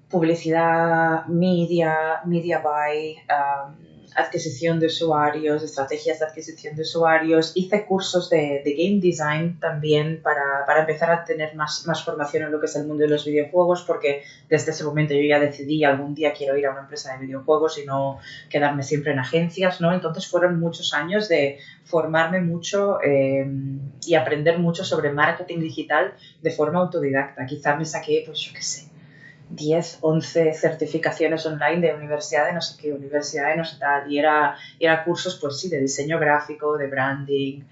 Speaker 3: publicidad, media buy, adquisición de usuarios, estrategias de adquisición de usuarios. Hice cursos de game design también para empezar a tener más formación en lo que es el mundo de los videojuegos, porque desde ese momento yo ya decidí algún día quiero ir a una empresa de videojuegos y no quedarme siempre en agencias, ¿no? Entonces fueron muchos años de formarme mucho y aprender mucho sobre marketing digital de forma autodidacta. Quizá me saqué, pues yo qué sé, 10, 11 certificaciones online de universidad de no sé qué, universidad de no sé tal, y era cursos, pues sí, de diseño gráfico, de branding,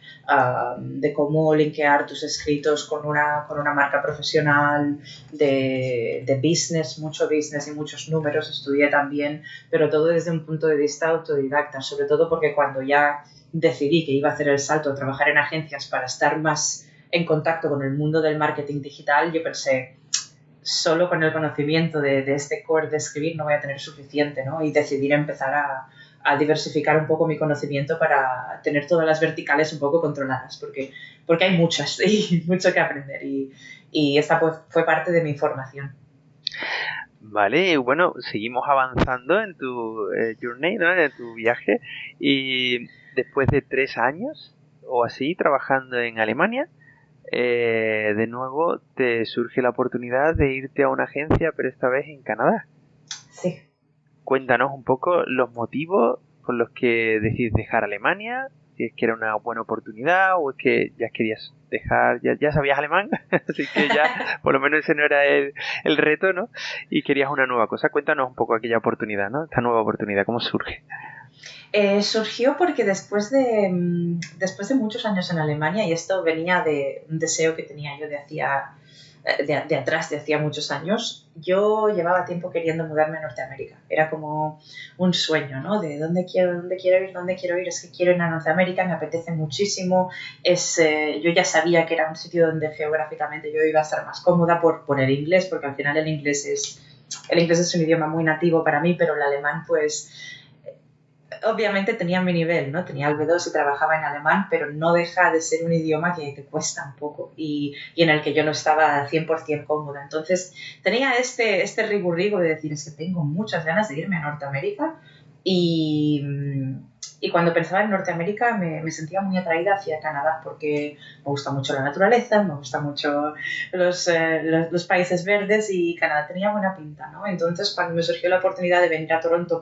Speaker 3: de cómo linkear tus escritos con una marca profesional, de business, mucho business y muchos números estudié también, pero todo desde un punto de vista autodidacta, sobre todo porque cuando ya decidí que iba a hacer el salto a trabajar en agencias para estar más en contacto con el mundo del marketing digital, yo pensé, solo con el conocimiento de este core de escribir no voy a tener suficiente, ¿no? Y decidí empezar a diversificar un poco mi conocimiento para tener todas las verticales un poco controladas, porque hay muchas y mucho que aprender y esta fue parte de mi formación.
Speaker 2: Vale, bueno, seguimos avanzando en tu journey, ¿no? En tu viaje, y después de 3 años o así trabajando en Alemania, de nuevo te surge la oportunidad de irte a una agencia, pero esta vez en Canadá.
Speaker 3: Sí.
Speaker 2: Cuéntanos un poco los motivos por los que decides dejar Alemania, si es que era una buena oportunidad o es que ya querías dejar, ya sabías alemán, así que ya por lo menos ese no era el reto, ¿no? Y querías una nueva cosa. Cuéntanos un poco aquella oportunidad, ¿no? Esta nueva oportunidad, ¿cómo surge?
Speaker 3: Surgió porque después de muchos años en Alemania, y esto venía de un deseo que tenía yo de hacía muchos años, yo llevaba tiempo queriendo mudarme a Norteamérica. Era como un sueño, ¿no? De dónde quiero ir, es que quiero ir a Norteamérica, me apetece muchísimo. Yo ya sabía que era un sitio donde geográficamente yo iba a estar más cómoda por el inglés, porque al final el inglés es un idioma muy nativo para mí, pero el alemán pues obviamente tenía mi nivel, ¿no? Tenía el B2 y trabajaba en alemán, pero no deja de ser un idioma que cuesta un poco y en el que yo no estaba 100% cómoda. Entonces tenía este ribu-ribu de decir, es que tengo muchas ganas de irme a Norteamérica y cuando pensaba en Norteamérica me sentía muy atraída hacia Canadá porque me gusta mucho la naturaleza, me gusta mucho los países verdes y Canadá tenía buena pinta, ¿no? Entonces cuando me surgió la oportunidad de venir a Toronto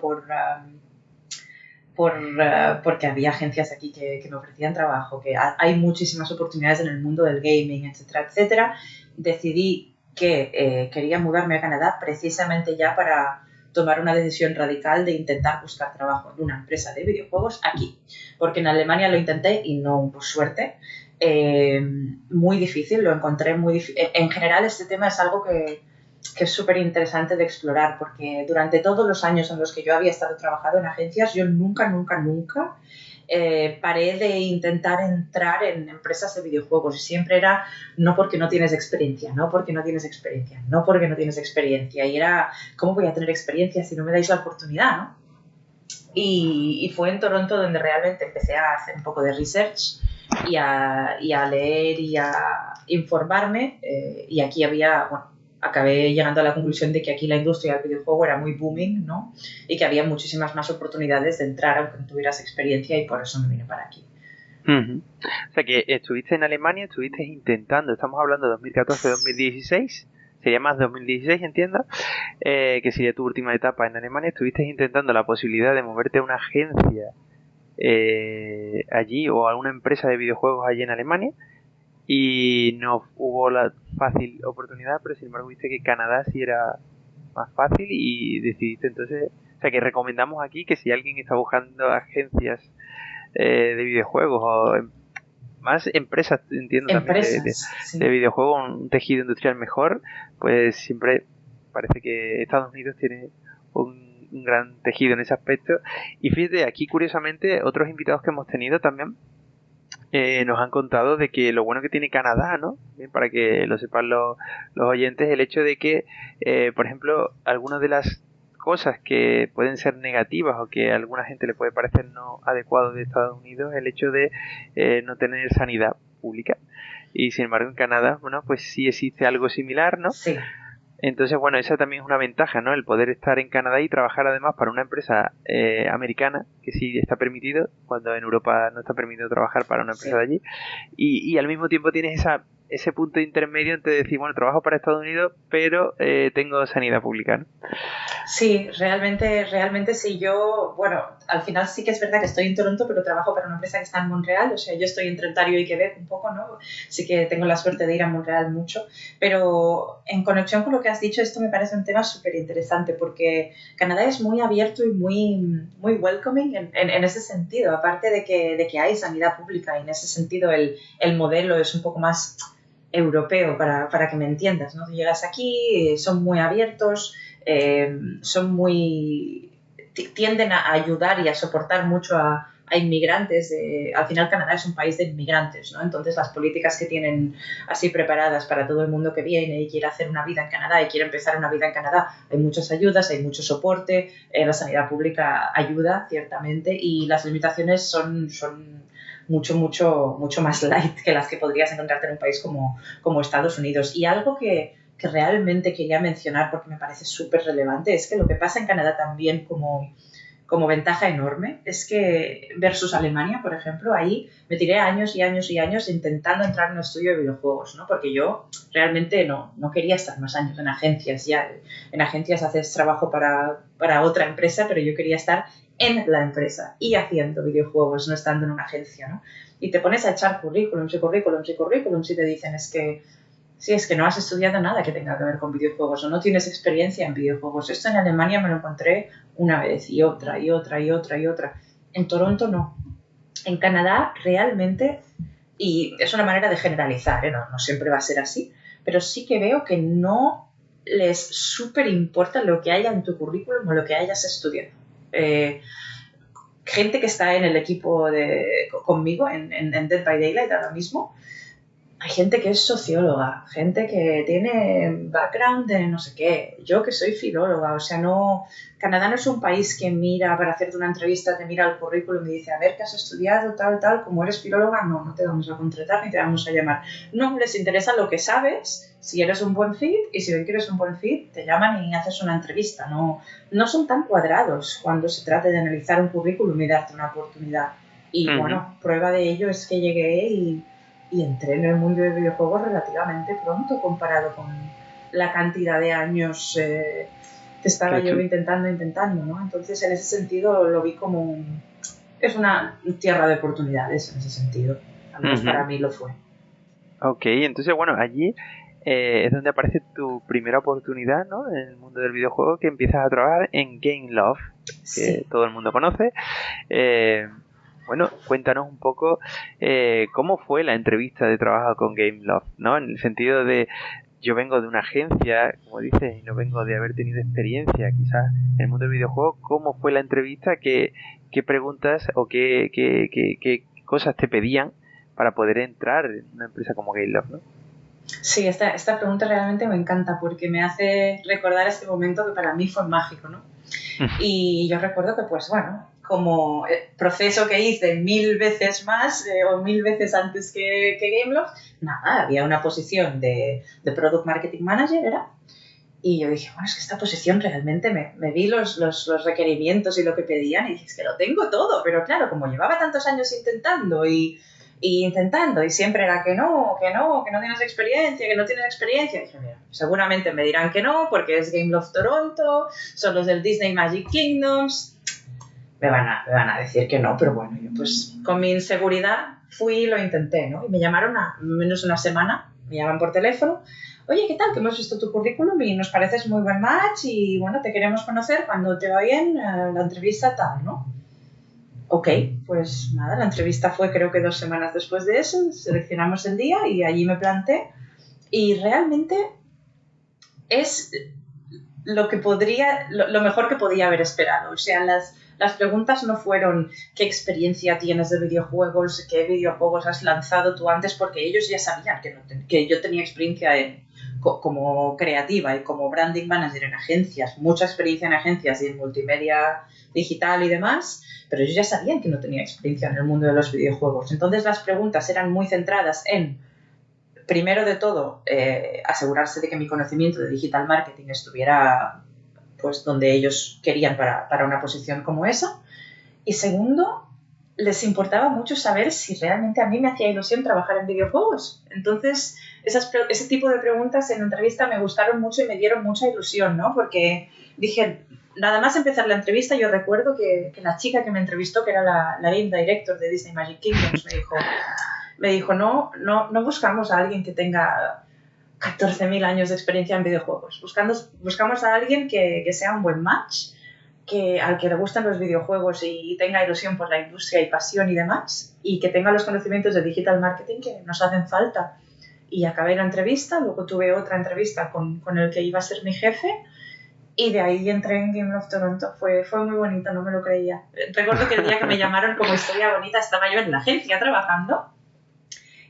Speaker 3: porque había agencias aquí que me ofrecían trabajo, que hay muchísimas oportunidades en el mundo del gaming, etcétera, etcétera, decidí que quería mudarme a Canadá precisamente ya para tomar una decisión radical de intentar buscar trabajo en una empresa de videojuegos aquí, porque en Alemania lo intenté y no hubo suerte. Muy difícil, lo encontré muy difícil. En general este tema es algo que es súper interesante de explorar, porque durante todos los años en los que yo había estado trabajando en agencias, yo nunca paré de intentar entrar en empresas de videojuegos y siempre era no porque no tienes experiencia, no porque no tienes experiencia, no porque no tienes experiencia, y era, ¿cómo voy a tener experiencia si no me dais la oportunidad, no? Y fue en Toronto donde realmente empecé a hacer un poco de research y a leer y a informarme, y aquí había, bueno, acabé llegando a la conclusión de que aquí la industria del videojuego era muy booming, ¿no? Y que había muchísimas más oportunidades de entrar aunque no tuvieras experiencia, y por eso me vine para aquí.
Speaker 2: O sea que estuviste en Alemania, estuviste intentando, estamos hablando de 2014-2016, sería más 2016, entiendo, que sería tu última etapa en Alemania. Estuviste intentando la posibilidad de moverte a una agencia allí o a una empresa de videojuegos allí en Alemania, y no hubo la fácil oportunidad, pero sin embargo viste que Canadá sí era más fácil y decidiste entonces, o sea que recomendamos aquí que si alguien está buscando agencias de videojuegos o más empresas, entiendo
Speaker 3: Empresas,
Speaker 2: también
Speaker 3: sí.
Speaker 2: de videojuegos, un tejido industrial mejor, pues siempre parece que Estados Unidos tiene un gran tejido en ese aspecto. Y fíjate, aquí curiosamente otros invitados que hemos tenido también nos han contado de que lo bueno que tiene Canadá, ¿no? Bien, para que lo sepan los oyentes, el hecho de que, por ejemplo, algunas de las cosas que pueden ser negativas o que a alguna gente le puede parecer no adecuado de Estados Unidos, el hecho de no tener sanidad pública. Y sin embargo en Canadá, bueno, pues sí existe algo similar, ¿no?
Speaker 3: Sí.
Speaker 2: Entonces, bueno, esa también es una ventaja, ¿no? El poder estar en Canadá y trabajar además para una empresa americana, que sí está permitido, cuando en Europa no está permitido trabajar para una empresa de allí. Y al mismo tiempo tienes ese punto intermedio entre decir, bueno, trabajo para Estados Unidos, pero tengo sanidad pública, ¿no?
Speaker 3: Sí, realmente sí. Yo, bueno, al final sí que es verdad que estoy en Toronto, pero trabajo para una empresa que está en Montreal, o sea, yo estoy entre Ontario y Quebec un poco, ¿no? Sí que tengo la suerte de ir a Montreal mucho, pero en conexión con lo que has dicho, esto me parece un tema súper interesante, porque Canadá es muy abierto y muy welcoming en ese sentido, aparte de que hay sanidad pública, y en ese sentido el modelo es un poco más europeo, para que me entiendas, ¿no? Tú llegas aquí, son muy abiertos, tienden a ayudar y a soportar mucho a inmigrantes. Al final Canadá es un país de inmigrantes, ¿no? Entonces las políticas que tienen así preparadas para todo el mundo que viene y quiere hacer una vida en Canadá y quiere empezar una vida en Canadá, hay muchas ayudas, hay mucho soporte, la sanidad pública ayuda ciertamente, y las limitaciones son mucho más light que las que podrías encontrarte en un país como Estados Unidos. Y algo que realmente quería mencionar, porque me parece súper relevante, es que lo que pasa en Canadá también como ventaja enorme es que versus Alemania, por ejemplo, ahí me tiré años y años y años intentando entrar en un estudio de videojuegos, ¿no? Porque yo realmente no quería estar más años en agencias. Ya en agencias haces trabajo para otra empresa, pero yo quería estar en la empresa y haciendo videojuegos, no estando en una agencia, ¿no? Y te pones a echar currículums y te dicen, es que no has estudiado nada que tenga que ver con videojuegos o no tienes experiencia en videojuegos. Esto en Alemania me lo encontré una vez y otra. En Toronto no. En Canadá realmente, y es una manera de generalizar, no siempre va a ser así, pero sí que veo que no les súper importa lo que haya en tu currículum o lo que hayas estudiado. Gente que está en el equipo conmigo en Dead by Daylight ahora mismo, hay gente que es socióloga, gente que tiene background de no sé qué, yo que soy filóloga, o sea, no, Canadá no es un país que mira para hacerte una entrevista, te mira el currículum y dice, a ver, ¿qué has estudiado, tal, como eres filóloga, no te vamos a contratar ni te vamos a llamar. No, les interesa lo que sabes, si eres un buen fit, y si ven que eres un buen fit, te llaman y haces una entrevista, no son tan cuadrados cuando se trata de analizar un currículum y darte una oportunidad. Y bueno, prueba de ello es que llegué y entré en el mundo de videojuegos relativamente pronto comparado con la cantidad de años que estaba yo intentando, ¿no? Entonces, en ese sentido, lo vi como es una tierra de oportunidades en ese sentido. Al menos para mí lo fue.
Speaker 2: Ok, entonces, bueno, allí es donde aparece tu primera oportunidad, ¿no? En el mundo del videojuego, que empiezas a trabajar en Gameloft, que todo el mundo conoce. Bueno, cuéntanos un poco cómo fue la entrevista de trabajo con Gameloft, ¿no? En el sentido de, yo vengo de una agencia, como dices, y no vengo de haber tenido experiencia, quizás, en el mundo del videojuego. ¿Cómo fue la entrevista? ¿Qué preguntas o qué cosas te pedían para poder entrar en una empresa como Gameloft, ¿no?
Speaker 3: Sí, esta pregunta realmente me encanta porque me hace recordar este momento que para mí fue mágico, ¿no? Y yo recuerdo que, pues bueno, como proceso que hice 1000 veces más o 1000 veces antes que Gameloft, nada, había una posición de Product Marketing Manager, era. Y yo dije, bueno, es que esta posición realmente me vi los requerimientos y lo que pedían y dije, es que lo tengo todo, pero claro, como llevaba tantos años intentando y siempre era que no tienes experiencia, dije, mira, seguramente me dirán que no porque es Gameloft Toronto, son los del Disney Magic Kingdoms, me van a decir que no, pero bueno, yo pues con mi inseguridad fui y lo intenté, ¿no? Y me llamaron a menos una semana, me llaman por teléfono, oye, ¿qué tal? Que hemos visto tu currículum y nos pareces muy buen match y bueno, te queremos conocer, cuando te va bien la entrevista tal, ¿no? Ok, pues nada, la entrevista fue creo que 2 semanas después de eso, seleccionamos el día y allí me planté y realmente es lo mejor que podía haber esperado. O sea, las preguntas no fueron qué experiencia tienes de videojuegos, qué videojuegos has lanzado tú antes, porque ellos ya sabían que yo tenía experiencia como creativa y como branding manager en agencias, mucha experiencia en agencias y en multimedia digital y demás, pero ellos ya sabían que no tenía experiencia en el mundo de los videojuegos. Entonces las preguntas eran muy centradas en, primero de todo, asegurarse de que mi conocimiento de digital marketing estuviera pues donde ellos querían para una posición como esa. Y segundo, les importaba mucho saber si realmente a mí me hacía ilusión trabajar en videojuegos. Entonces, ese tipo de preguntas en la entrevista me gustaron mucho y me dieron mucha ilusión, ¿no? Porque dije, nada más empezar la entrevista, yo recuerdo que la chica que me entrevistó, que era la Game Director de Disney Magic Kingdoms, me dijo, no buscamos a alguien que tenga 14.000 años de experiencia en videojuegos. Buscamos a alguien que sea un buen match, al que le gustan los videojuegos y tenga ilusión por la industria y pasión y demás, y que tenga los conocimientos de digital marketing que nos hacen falta. Y acabé la entrevista, luego tuve otra entrevista con el que iba a ser mi jefe, y de ahí entré en Gameloft Toronto. Fue muy bonito, no me lo creía. Recuerdo que el día que me llamaron como historia bonita estaba yo en la agencia trabajando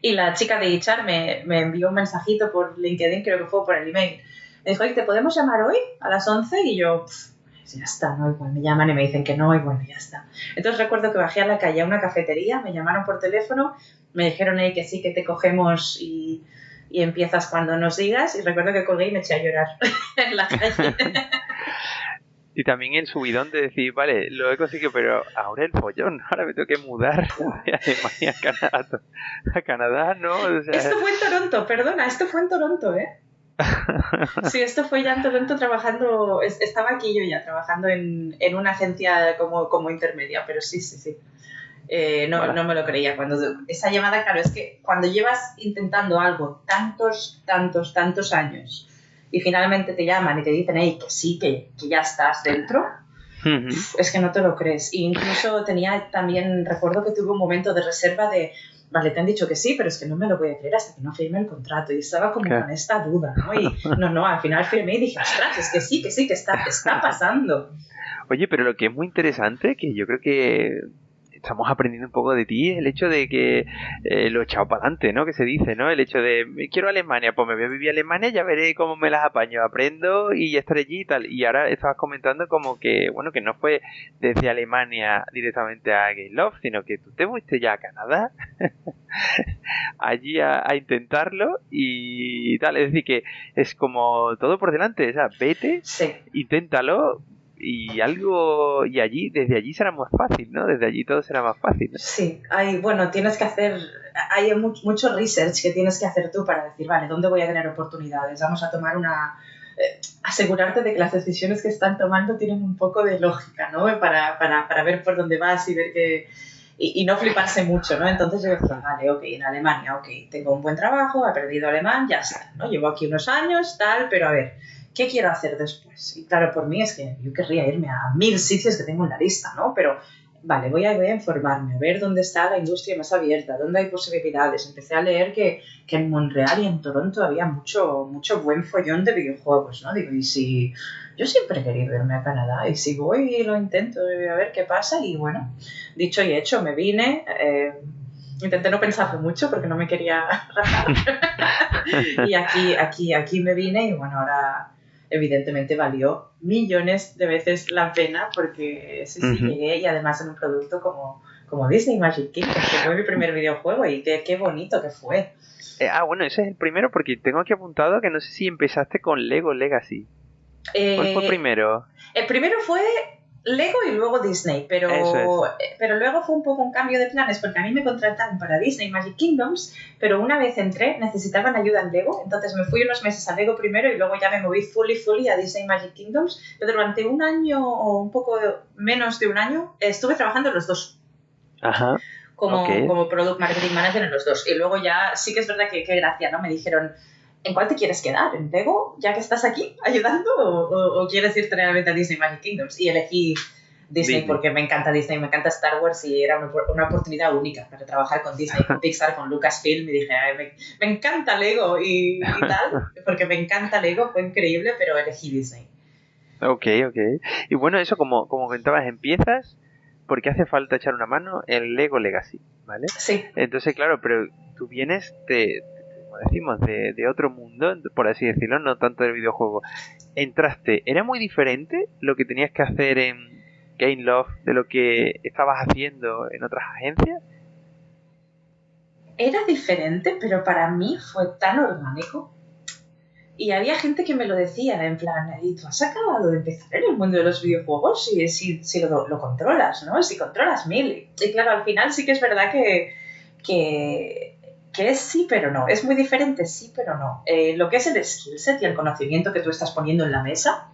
Speaker 3: y la chica de HR me envió un mensajito por LinkedIn, creo que fue por el email. Me dijo, ¿te podemos llamar hoy a las 11? Y yo, ya está, ¿no? Igual me llaman y me dicen que no, y bueno, ya está. Entonces recuerdo que bajé a la calle a una cafetería, me llamaron por teléfono, me dijeron que sí, que te cogemos y empiezas cuando nos digas, y recuerdo que colgué y me eché a llorar en la calle.
Speaker 2: Y también el subidón de decir, vale, lo he conseguido, pero ahora el follón, ahora me tengo que mudar de Alemania a Canadá, ¿no? O sea...
Speaker 3: Esto fue en Toronto, ¿eh? Sí, esto fue ya en Toronto trabajando, estaba aquí yo ya trabajando en una agencia como intermedia, pero sí. No me lo creía. Cuando esa llamada, claro, es que cuando llevas intentando algo tantos años y finalmente te llaman y te dicen que sí, que ya estás dentro, es que no te lo crees. E incluso recuerdo que tuve un momento de reserva de, vale, te han dicho que sí, pero es que no me lo voy a creer hasta que no firme el contrato, y estaba como con esta duda, ¿no? Y al final firmé y dije, ostras, es que sí, que está pasando.
Speaker 2: Oye, pero lo que es muy interesante, que yo creo que estamos aprendiendo un poco de ti, el hecho de que lo he echado para adelante, ¿no? Que se dice, ¿no? El hecho de, quiero Alemania, pues me voy a vivir a Alemania, ya veré cómo me las apaño, aprendo y ya estaré allí y tal. Y ahora estabas comentando como que, bueno, que no fue desde Alemania directamente a Game Love, sino que tú te fuiste ya a Canadá, allí a intentarlo y tal. Es decir, que es como todo por delante, o sea, vete,
Speaker 3: Sí.
Speaker 2: inténtalo. Y allí, desde allí será más fácil, ¿no? Desde allí todo será más fácil, ¿no?
Speaker 3: Sí, tienes que hacer, hay mucho research que tienes que hacer tú para decir, vale, ¿dónde voy a tener oportunidades? Vamos a tomar asegurarte de que las decisiones que están tomando tienen un poco de lógica, ¿no? Para ver por dónde vas y ver que... Y no fliparse mucho, ¿no? Entonces yo decía, vale, ok, en Alemania, ok, tengo un buen trabajo, he aprendido alemán, ya está, ¿no? Llevo aquí unos años, tal, pero a ver, ¿qué quiero hacer después? Y claro, por mí es que yo querría irme a 1000 sitios que tengo en la lista, ¿no? Pero, vale, voy a informarme, a ver dónde está la industria más abierta, dónde hay posibilidades. Empecé a leer que en Montreal y en Toronto había mucho buen follón de videojuegos, ¿no? Digo, y si... Yo siempre he querido irme a Canadá y si voy y lo intento, a ver qué pasa. Y bueno, dicho y hecho, me vine... intenté no pensarlo mucho porque no me quería rajar. Y aquí me vine y bueno, ahora evidentemente valió millones de veces la pena porque sí, llegué y además en un producto como Disney Magic Kingdom, que fue mi primer videojuego y qué bonito que fue.
Speaker 2: Bueno, ese es el primero porque tengo aquí apuntado que no sé si empezaste con Lego Legacy. ¿Cuál fue primero?
Speaker 3: El primero fue Lego y luego Disney, pero luego fue un poco un cambio de planes porque a mí me contrataron para Disney Magic Kingdoms, pero una vez entré necesitaban ayuda en Lego, entonces me fui unos meses a Lego primero y luego ya me moví fully a Disney Magic Kingdoms, pero durante un año o un poco menos de un año estuve trabajando en los dos.
Speaker 2: Ajá.
Speaker 3: Como Product Marketing Manager en los dos. Y luego ya sí que es verdad que gracia, ¿no? Me dijeron, ¿en cuál te quieres quedar? ¿En Lego, ya que estás aquí ayudando? ¿O quieres irte realmente a Disney Magic Kingdoms? Y elegí Disney porque me encanta Disney, me encanta Star Wars y era una oportunidad única para trabajar con Disney, con Pixar, con Lucasfilm. Y dije, me encanta Lego y tal, porque me encanta Lego, fue increíble, pero elegí Disney.
Speaker 2: Ok. Y bueno, eso como comentabas, empiezas porque hace falta echar una mano en Lego Legacy, ¿vale?
Speaker 3: Sí.
Speaker 2: Entonces, claro, pero tú vienes como decimos, de otro mundo, por así decirlo, no tanto del videojuego. Entraste, ¿era muy diferente lo que tenías que hacer en Game Love de lo que estabas haciendo en otras agencias?
Speaker 3: Era diferente, pero para mí fue tan orgánico. Y había gente que me lo decía, en plan, ¿y tú has acabado de empezar en el mundo de los videojuegos? Si lo controlas, ¿no? Si controlas 1000. Y claro, al final sí que es verdad que es sí, pero no. Es muy diferente, sí, pero no. Lo que es el skill set y el conocimiento que tú estás poniendo en la mesa,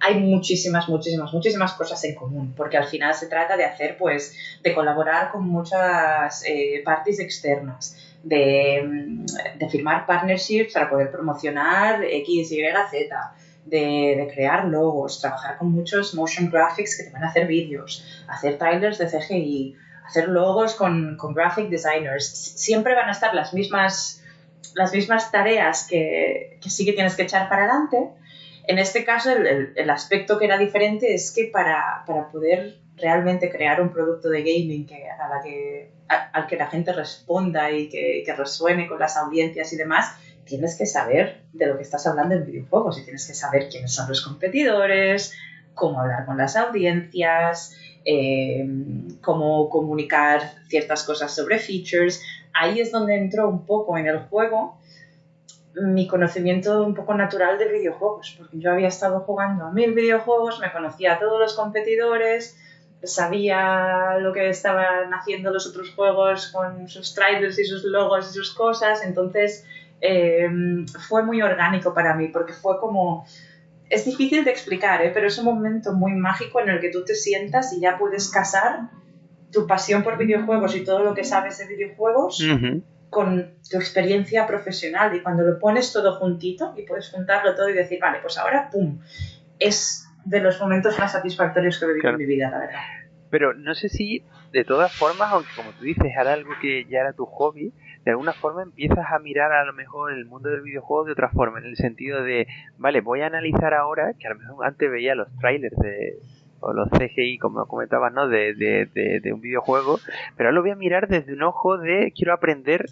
Speaker 3: hay muchísimas cosas en común, porque al final se trata de hacer, pues, de colaborar con muchas partes externas, de firmar partnerships para poder promocionar X, Y, Z, de crear logos, trabajar con muchos motion graphics que te van a hacer vídeos, hacer trailers de CGI, hacer logos con graphic designers. Siempre van a estar las mismas tareas que sí que tienes que echar para adelante. En este caso, el aspecto que era diferente es que para poder realmente crear un producto de gaming al que la gente responda y que resuene con las audiencias y demás, tienes que saber de lo que estás hablando en videojuegos y tienes que saber quiénes son los competidores, cómo hablar con las audiencias, cómo comunicar ciertas cosas sobre features. Ahí es donde entró un poco en el juego mi conocimiento un poco natural de videojuegos, porque yo había estado jugando a 1000 videojuegos, me conocía a todos los competidores, sabía lo que estaban haciendo los otros juegos con sus trailers y sus logos y sus cosas, entonces fue muy orgánico para mí, porque fue como... Es difícil de explicar, pero es un momento muy mágico en el que tú te sientas y ya puedes casar tu pasión por videojuegos y todo lo que sabes de videojuegos con tu experiencia profesional, y cuando lo pones todo juntito y puedes juntarlo todo y decir, vale, pues ahora, ¡pum! Es de los momentos más satisfactorios que he vivido en mi vida, la verdad.
Speaker 2: Pero no sé si, de todas formas, aunque como tú dices, era algo que ya era tu hobby, de alguna forma empiezas a mirar a lo mejor el mundo del videojuego de otra forma, en el sentido de, vale, voy a analizar ahora, que a lo mejor antes veía los trailers los CGI, como comentabas, ¿no? De un videojuego, pero ahora lo voy a mirar desde un ojo de quiero aprender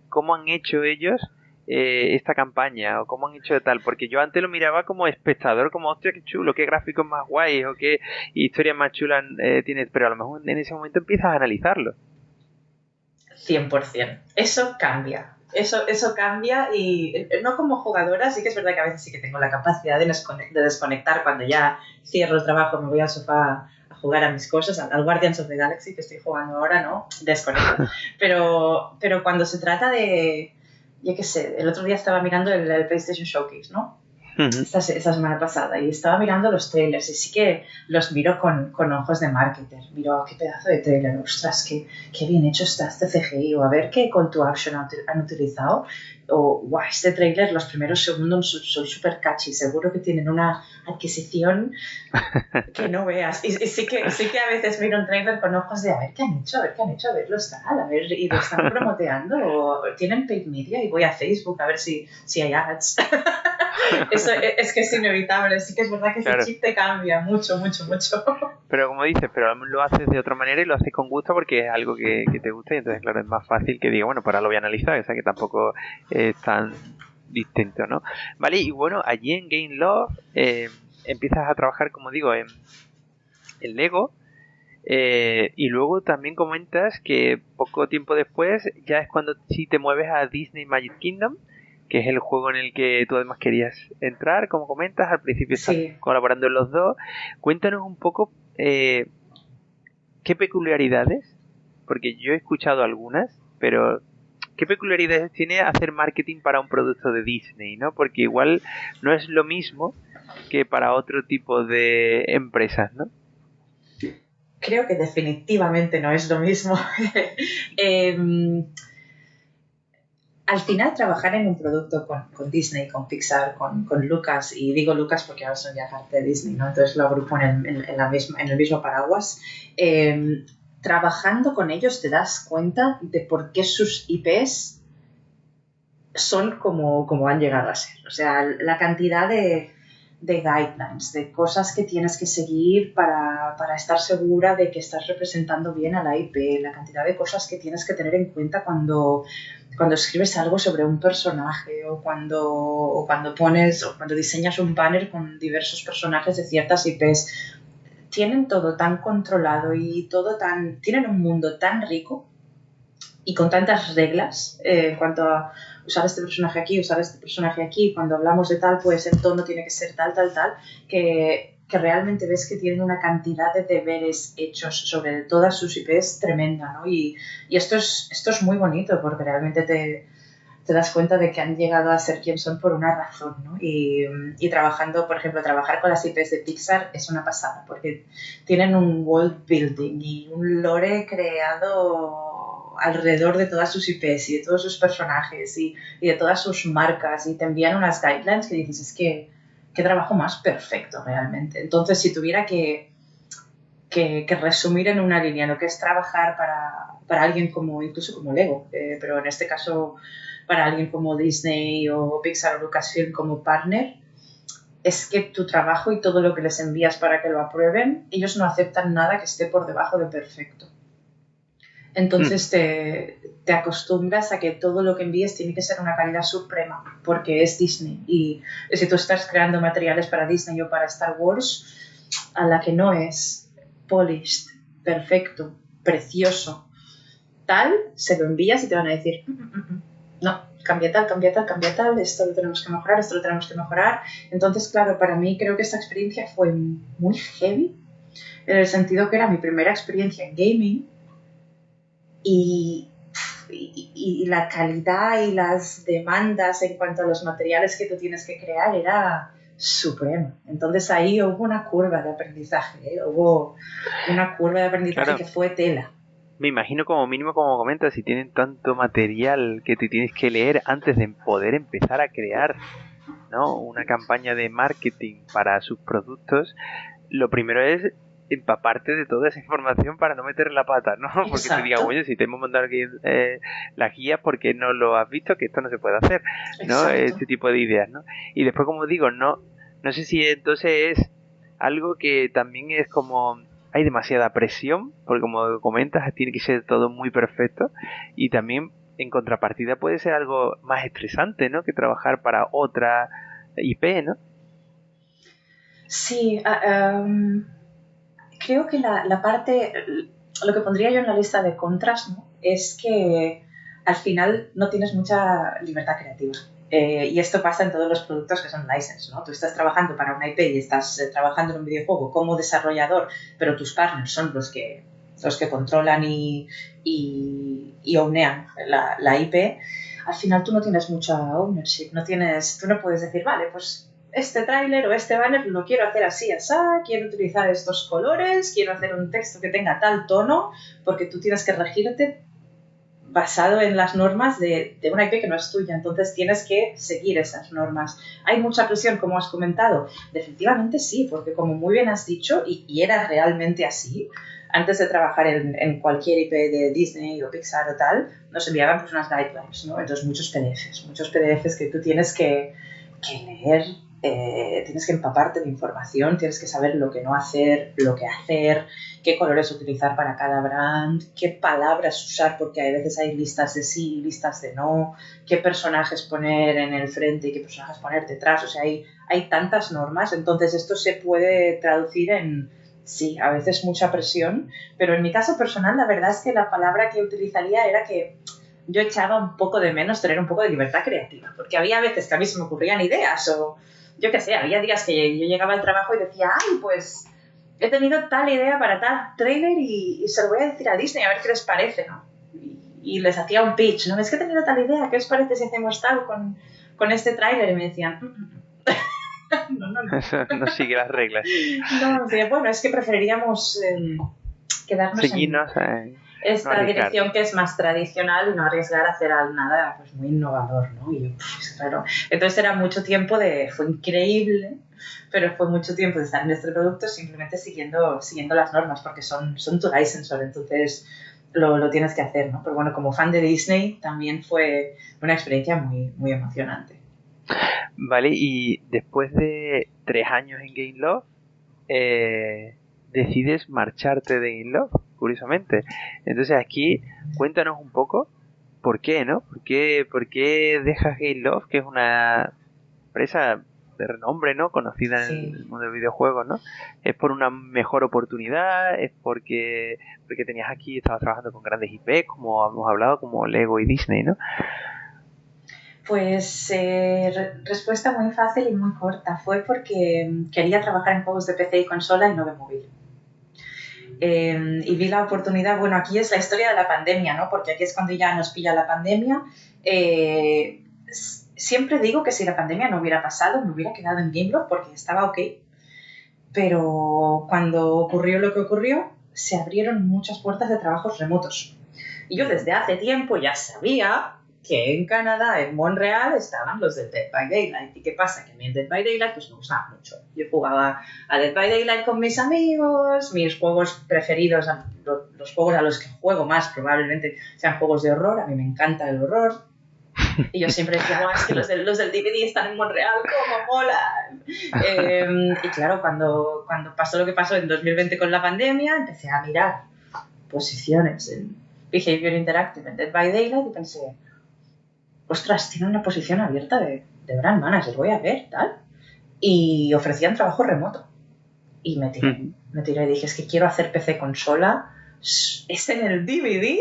Speaker 2: cómo han hecho ellos esta campaña o cómo han hecho de tal, porque yo antes lo miraba como espectador, como hostia, qué chulo, qué gráficos más guays o qué historias más chulas tiene, pero a lo mejor en ese momento empiezas a analizarlo.
Speaker 3: 100%. Eso cambia. Eso cambia y no como jugadora, sí que es verdad que a veces sí que tengo la capacidad de desconectar cuando ya cierro el trabajo, me voy al sofá a jugar a mis cosas, al Guardians of the Galaxy que estoy jugando ahora, ¿no? Desconecto. Pero cuando se trata de, yo qué sé, el otro día estaba mirando el PlayStation Showcase, ¿no? Esta semana pasada y estaba mirando los trailers y sí que los miro con ojos de marketer. Miro, qué pedazo de trailer, ostras, qué bien hecho está este CGI, o a ver qué call to action han utilizado, o wow, este trailer, los primeros segundos son súper catchy, seguro que tienen una adquisición que no veas. Y sí que a veces miro un trailer con ojos de a ver qué han hecho, a verlo tal, a ver, y lo están promoteando, o tienen paid media y voy a Facebook a ver si hay ads. Eso es que es inevitable, sí que es verdad que ese chip te cambia mucho.
Speaker 2: Pero como dices, pero lo haces de otra manera y lo haces con gusto porque es algo que te gusta y entonces claro, es más fácil que diga, bueno, pues ahora lo voy a analizar, o sea que tampoco es tan distinto, ¿no? Vale, y bueno, allí en Game Love empiezas a trabajar, como digo, en Lego. Y luego también comentas que poco tiempo después ya es cuando sí te mueves a Disney Magic Kingdom, que es el juego en el que tú además querías entrar, como comentas, al principio estás colaborando en los dos. Cuéntanos un poco qué peculiaridades, porque yo he escuchado algunas, pero qué peculiaridades tiene hacer marketing para un producto de Disney, ¿no? Porque igual no es lo mismo que para otro tipo de empresas, ¿no?
Speaker 3: Creo que definitivamente no es lo mismo. Al final trabajar en un producto con Disney, con Pixar, con Lucas, y digo Lucas porque ahora son ya parte de Disney, ¿no? Entonces lo agrupo en el mismo paraguas. Trabajando con ellos te das cuenta de por qué sus IPs son como han llegado a ser. O sea, la cantidad de guidelines, de cosas que tienes que seguir para estar segura de que estás representando bien a la IP, la cantidad de cosas que tienes que tener en cuenta cuando escribes algo sobre un personaje o cuando diseñas un banner con diversos personajes de ciertas IPs. Tienen todo tan controlado y tienen un mundo tan rico y con tantas reglas en cuanto a usar este personaje aquí, cuando hablamos de tal, pues el tono tiene que ser tal, que realmente ves que tienen una cantidad de deberes hechos sobre todas sus IPs tremenda, ¿no? Y esto es muy bonito porque realmente te das cuenta de que han llegado a ser quien son por una razón, ¿no? Y trabajando, por ejemplo, trabajar con las IPs de Pixar es una pasada porque tienen un world building y un lore creado alrededor de todas sus IPs y de todos sus personajes y de todas sus marcas, y te envían unas guidelines que dices, es que qué trabajo más perfecto realmente. Entonces, si tuviera que resumir en una línea lo que es trabajar para alguien incluso como Lego, pero en este caso para alguien como Disney o Pixar o Lucasfilm como partner, es que tu trabajo y todo lo que les envías para que lo aprueben, ellos no aceptan nada que esté por debajo de perfecto. Entonces te acostumbras a que todo lo que envíes tiene que ser una calidad suprema, porque es Disney. Y si tú estás creando materiales para Disney o para Star Wars, a la que no es polished, perfecto, precioso, tal, se lo envías y te van a decir, no, cambia tal, esto lo tenemos que mejorar. Entonces, claro, para mí creo que esta experiencia fue muy heavy, en el sentido que era mi primera experiencia en gaming, y la calidad y las demandas en cuanto a los materiales que tú tienes que crear era suprema. Entonces ahí hubo una curva de aprendizaje, claro, que fue tela.
Speaker 2: Me imagino como mínimo, como comentas, si tienen tanto material que te tienes que leer antes de poder empezar a crear, ¿no?, una campaña de marketing para sus productos, lo primero es empaparte de toda esa información para no meter la pata, ¿no? Porque Exacto. Te digan, oye, si te hemos mandado aquí las guías, ¿por qué no lo has visto? Que esto no se puede hacer, ¿no? Exacto. Este tipo de ideas, ¿no? Y después, como digo, no sé si entonces es algo que también es como hay demasiada presión, porque como comentas, tiene que ser todo muy perfecto, y también en contrapartida puede ser algo más estresante, ¿no? Que trabajar para otra IP, ¿no?
Speaker 3: Sí, creo que la parte, lo que pondría yo en la lista de contras, ¿no? Es que al final no tienes mucha libertad creativa. Y esto pasa en todos los productos que son license, ¿no? Tú estás trabajando para una IP y estás trabajando en un videojuego como desarrollador, pero tus partners son los que controlan y ownean la IP. Al final tú no tienes mucha ownership, tú no puedes decir, vale, pues este tráiler o este banner lo quiero hacer así, así, quiero utilizar estos colores, quiero hacer un texto que tenga tal tono, porque tú tienes que regirte basado en las normas de una IP que no es tuya, entonces tienes que seguir esas normas. ¿Hay mucha presión, como has comentado? Definitivamente sí, porque como muy bien has dicho, y era realmente así, antes de trabajar en cualquier IP de Disney o Pixar o tal, nos enviaban pues unas guidelines, ¿no? Entonces muchos PDFs que tú tienes que leer, tienes que empaparte de información, tienes que saber lo que no hacer, lo que hacer, qué colores utilizar para cada brand, qué palabras usar, porque a veces hay listas de sí, listas de no, qué personajes poner en el frente y qué personajes poner detrás, o sea, hay tantas normas, entonces esto se puede traducir en, sí, a veces mucha presión, pero en mi caso personal la verdad es que la palabra que utilizaría era que yo echaba un poco de menos tener un poco de libertad creativa, porque había veces que a mí se me ocurrían ideas o yo qué sé, había días que yo llegaba al trabajo y decía, ay, pues he tenido tal idea para tal trailer y se lo voy a decir a Disney a ver qué les parece, ¿no? Y les hacía un pitch, ¿no? Es que he tenido tal idea, ¿qué os parece si hacemos tal con este trailer? Y me decían, no.
Speaker 2: No sigue las reglas.
Speaker 3: No, bueno, es que preferiríamos quedarnos
Speaker 2: seguirnos
Speaker 3: en esta dirección que es más tradicional y no arriesgar a hacer nada pues muy innovador, ¿no? Y pues, claro, entonces era mucho tiempo fue increíble, pero fue mucho tiempo de estar en este producto simplemente siguiendo las normas porque son tu licensor, entonces lo tienes que hacer, ¿no? Pero bueno, como fan de Disney también fue una experiencia muy, muy emocionante.
Speaker 2: Vale, y después de 3 años en Gameloft, decides marcharte de Gameloft, curiosamente. Entonces aquí, cuéntanos un poco por qué, ¿no? ¿Por qué dejas Gameloft, que es una empresa de renombre, ¿no? Conocida en el mundo del videojuego, ¿no? ¿Es por una mejor oportunidad? ¿Es porque tenías aquí, estabas trabajando con grandes IP, como hemos hablado, como Lego y Disney, ¿no?
Speaker 3: Pues respuesta muy fácil y muy corta. Fue porque quería trabajar en juegos de PC y consola y no de móvil. Y vi la oportunidad, bueno, aquí es la historia de la pandemia, ¿no? Porque aquí es cuando ya nos pilla la pandemia. Siempre digo que si la pandemia no hubiera pasado, me hubiera quedado en Gameloft porque estaba ok. Pero cuando ocurrió lo que ocurrió, se abrieron muchas puertas de trabajos remotos. Y yo desde hace tiempo ya sabía que en Canadá, en Montreal, estaban los de Dead by Daylight. ¿Y qué pasa? Que a mí el Dead by Daylight pues me gustaba mucho. Yo jugaba a Dead by Daylight con mis amigos, mis juegos preferidos, los juegos a los que juego más probablemente sean juegos de horror. A mí me encanta el horror. Y yo siempre decía, no, es que los del DVD están en Montreal, ¿cómo mola? Y claro, cuando pasó lo que pasó en 2020 con la pandemia, empecé a mirar posiciones en Behavior Interactive en Dead by Daylight y pensé, ostras, tiene una posición abierta de brand manager, voy a ver, tal. Y ofrecían trabajo remoto. Y me tiré y dije, es que quiero hacer PC consola, es en el DVD,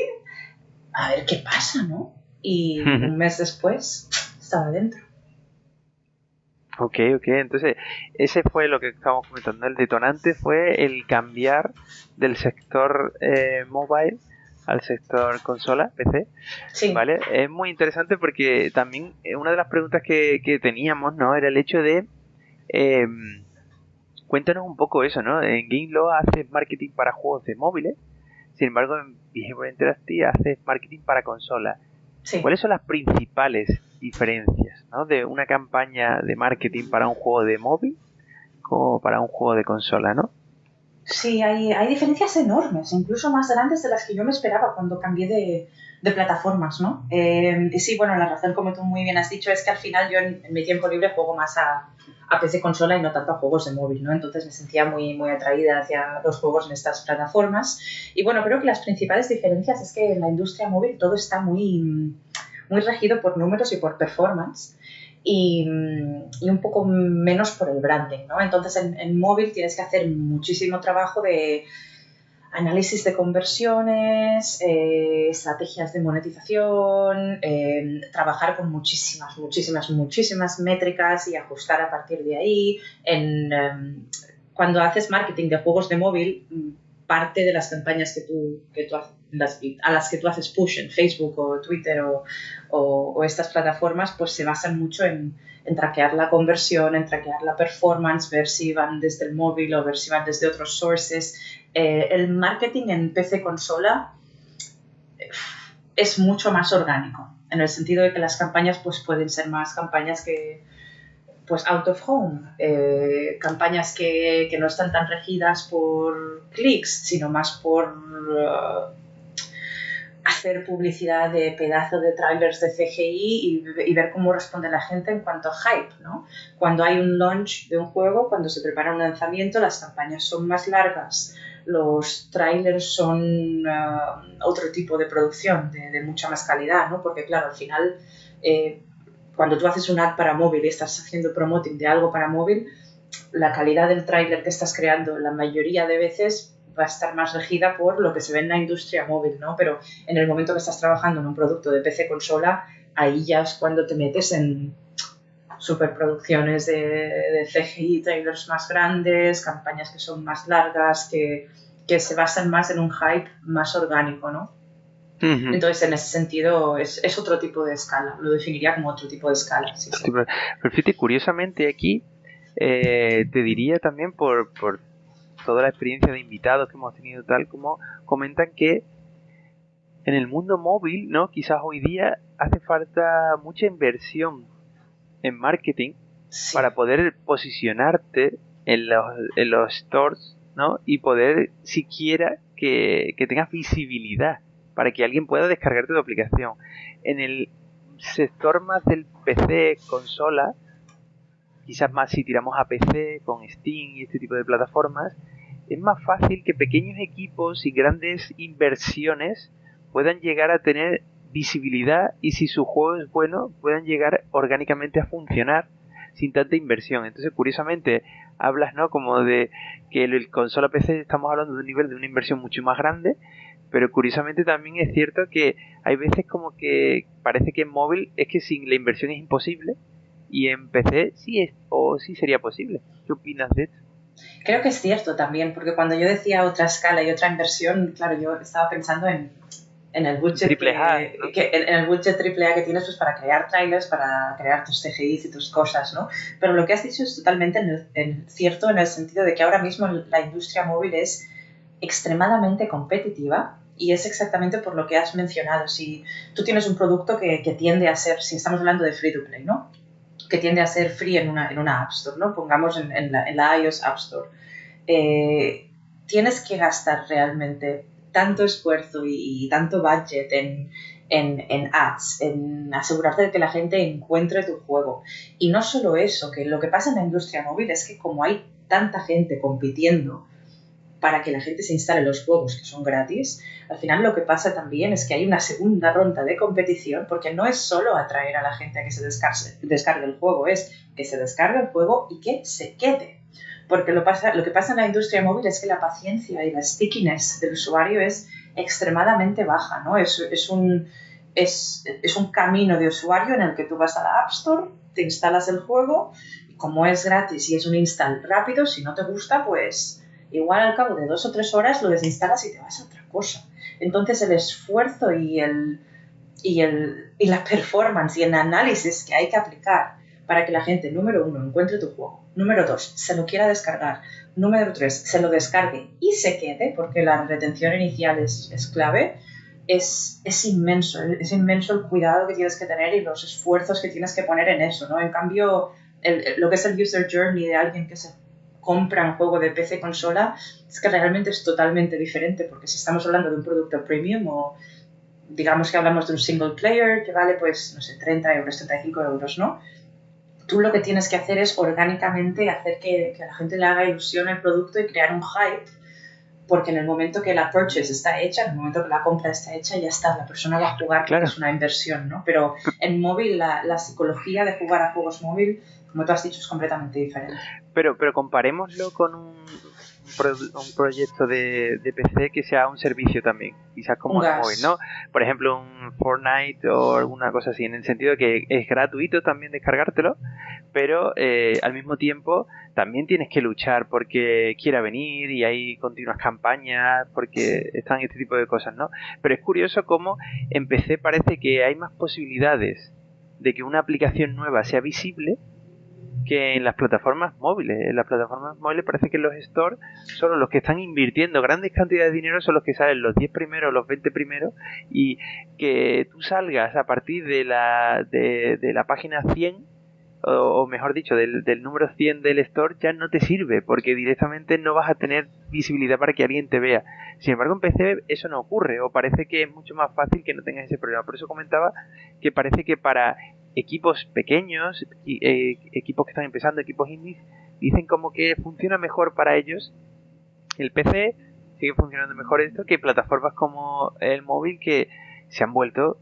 Speaker 3: a ver qué pasa, ¿no? Y un mes después estaba dentro.
Speaker 2: Ok, entonces ese fue lo que estábamos comentando, el detonante fue el cambiar del sector mobile al sector consola, PC,
Speaker 3: sí.
Speaker 2: ¿Vale? Es muy interesante porque también una de las preguntas que teníamos, ¿no? Era el hecho de cuéntanos un poco eso, ¿no? En Gameloft haces marketing para juegos de móviles, sin embargo en Behavior Interactive haces marketing para consolas.
Speaker 3: Sí.
Speaker 2: ¿Cuáles son las principales diferencias, ¿no? De una campaña de marketing para un juego de móvil como para un juego de consola, ¿no?
Speaker 3: Sí, hay diferencias enormes, incluso más grandes de las que yo me esperaba cuando cambié de plataformas, ¿no? Y sí, bueno, la razón, como tú muy bien has dicho, es que al final yo en mi tiempo libre juego más a PC consola y no tanto a juegos de móvil, ¿no? Entonces me sentía muy, muy atraída hacia los juegos en estas plataformas. Y bueno, creo que las principales diferencias es que en la industria móvil todo está muy, muy regido por números y por performance. Y un poco menos por el branding, ¿no? Entonces en móvil tienes que hacer muchísimo trabajo de análisis de conversiones, estrategias de monetización, trabajar con muchísimas métricas y ajustar a partir de ahí. Cuando haces marketing de juegos de móvil, parte de las campañas a las que tú haces push en Facebook o Twitter o estas plataformas, pues se basan mucho en traquear la conversión, en traquear la performance, ver si van desde el móvil o ver si van desde otros sources. El marketing en PC consola es mucho más orgánico, en el sentido de que las campañas pues pueden ser más campañas que pues out of home, campañas que no están tan regidas por clics, sino más por hacer publicidad de pedazo de trailers de CGI y ver cómo responde la gente en cuanto a hype, ¿no? Cuando hay un launch de un juego, cuando se prepara un lanzamiento, las campañas son más largas, los trailers son otro tipo de producción, de mucha más calidad, ¿no? Porque claro, al final, cuando tú haces un ad para móvil y estás haciendo promoting de algo para móvil, la calidad del trailer que estás creando la mayoría de veces va a estar más regida por lo que se ve en la industria móvil, ¿no? Pero en el momento que estás trabajando en un producto de PC consola, ahí ya es cuando te metes en superproducciones de CGI, trailers más grandes, campañas que son más largas, que se basan más en un hype más orgánico, ¿no? Uh-huh. Entonces, en ese sentido, es otro tipo de escala. Lo definiría como otro tipo de escala. Sí, sí.
Speaker 2: Pero fíjate, curiosamente aquí, te diría también por toda la experiencia de invitados que hemos tenido, tal como comentan que en el mundo móvil, ¿no? Quizás hoy día hace falta mucha inversión en marketing, sí, para poder posicionarte en los stores, ¿no? Y poder siquiera que tengas visibilidad para que alguien pueda descargarte tu aplicación. En el sector más del PC consola, quizás más si tiramos a PC con Steam y este tipo de plataformas, es más fácil que pequeños equipos y grandes inversiones puedan llegar a tener visibilidad y si su juego es bueno puedan llegar orgánicamente a funcionar sin tanta inversión. Entonces, curiosamente, hablas, ¿no? Como de que el consola PC estamos hablando de un nivel de una inversión mucho más grande, pero curiosamente también es cierto que hay veces como que parece que en móvil es que sin la inversión es imposible y en PC sí es o sí sería posible. ¿Qué opinas de esto?
Speaker 3: Creo que es cierto también, porque cuando yo decía otra escala y otra inversión, claro, yo estaba pensando en el budget en el budget AAA que tienes pues para crear trailers, para crear tus CGIs y tus cosas, ¿no? Pero lo que has dicho es totalmente cierto en el sentido de que ahora mismo la industria móvil es extremadamente competitiva y es exactamente por lo que has mencionado. Si tú tienes un producto que tiende a ser, si estamos hablando de free to play, ¿no? Que tiende a ser free en una App Store, ¿no? Pongamos en la iOS App Store. Tienes que gastar realmente tanto esfuerzo y tanto budget en ads, en asegurarte de que la gente encuentre tu juego. Y no solo eso, que lo que pasa en la industria móvil es que como hay tanta gente compitiendo para que la gente se instale los juegos que son gratis, al final lo que pasa también es que hay una segunda ronda de competición, porque no es solo atraer a la gente a que se descargue el juego, es que se descargue el juego y que se quede. Porque lo que pasa en la industria móvil es que la paciencia y la stickiness del usuario es extremadamente baja, ¿no? Es un camino de usuario en el que tú vas a la App Store, te instalas el juego, y como es gratis y es un install rápido, si no te gusta, pues igual al cabo de 2 o 3 horas lo desinstalas y te vas a otra cosa. Entonces el esfuerzo y la performance y el análisis que hay que aplicar para que la gente, número 1, encuentre tu juego, número 2, se lo quiera descargar, número 3, se lo descargue y se quede, porque la retención inicial es clave, es inmenso el cuidado que tienes que tener y los esfuerzos que tienes que poner en eso, ¿no? En cambio, lo que es el user journey de alguien que se compra un juego de PC consola, es que realmente es totalmente diferente, porque si estamos hablando de un producto premium o digamos que hablamos de un single player que vale, pues, no sé, 30 euros, 35 euros, ¿no? Tú lo que tienes que hacer es orgánicamente hacer que a la gente le haga ilusión el producto y crear un hype, porque en el momento que la purchase está hecha, en el momento que la compra está hecha, ya está, la persona va a jugar,
Speaker 2: claro.
Speaker 3: Es una inversión, ¿no? Pero en móvil, la psicología de jugar a juegos móvil, como tú has dicho, es completamente diferente.
Speaker 2: Pero comparémoslo con un proyecto de PC que sea un servicio también, quizás como el móvil, ¿no? Por ejemplo, un Fortnite o alguna cosa así, en el sentido de que es gratuito también descargártelo, pero al mismo tiempo también tienes que luchar porque quiera venir y hay continuas campañas, porque están este tipo de cosas, ¿no? Pero es curioso cómo en PC parece que hay más posibilidades de que una aplicación nueva sea visible que en las plataformas móviles. En las plataformas móviles parece que los stores son los que están invirtiendo grandes cantidades de dinero, son los que salen los 10 primeros, los 20 primeros, y que tú salgas a partir de la página 100, o mejor dicho, del número 100 del store, ya no te sirve, porque directamente no vas a tener visibilidad para que alguien te vea. Sin embargo, en PC eso no ocurre, o parece que es mucho más fácil que no tengas ese problema. Por eso comentaba que parece que para equipos pequeños, equipos que están empezando, equipos indies, dicen como que funciona mejor para ellos el PC, sigue funcionando mejor esto que plataformas como el móvil, que se han vuelto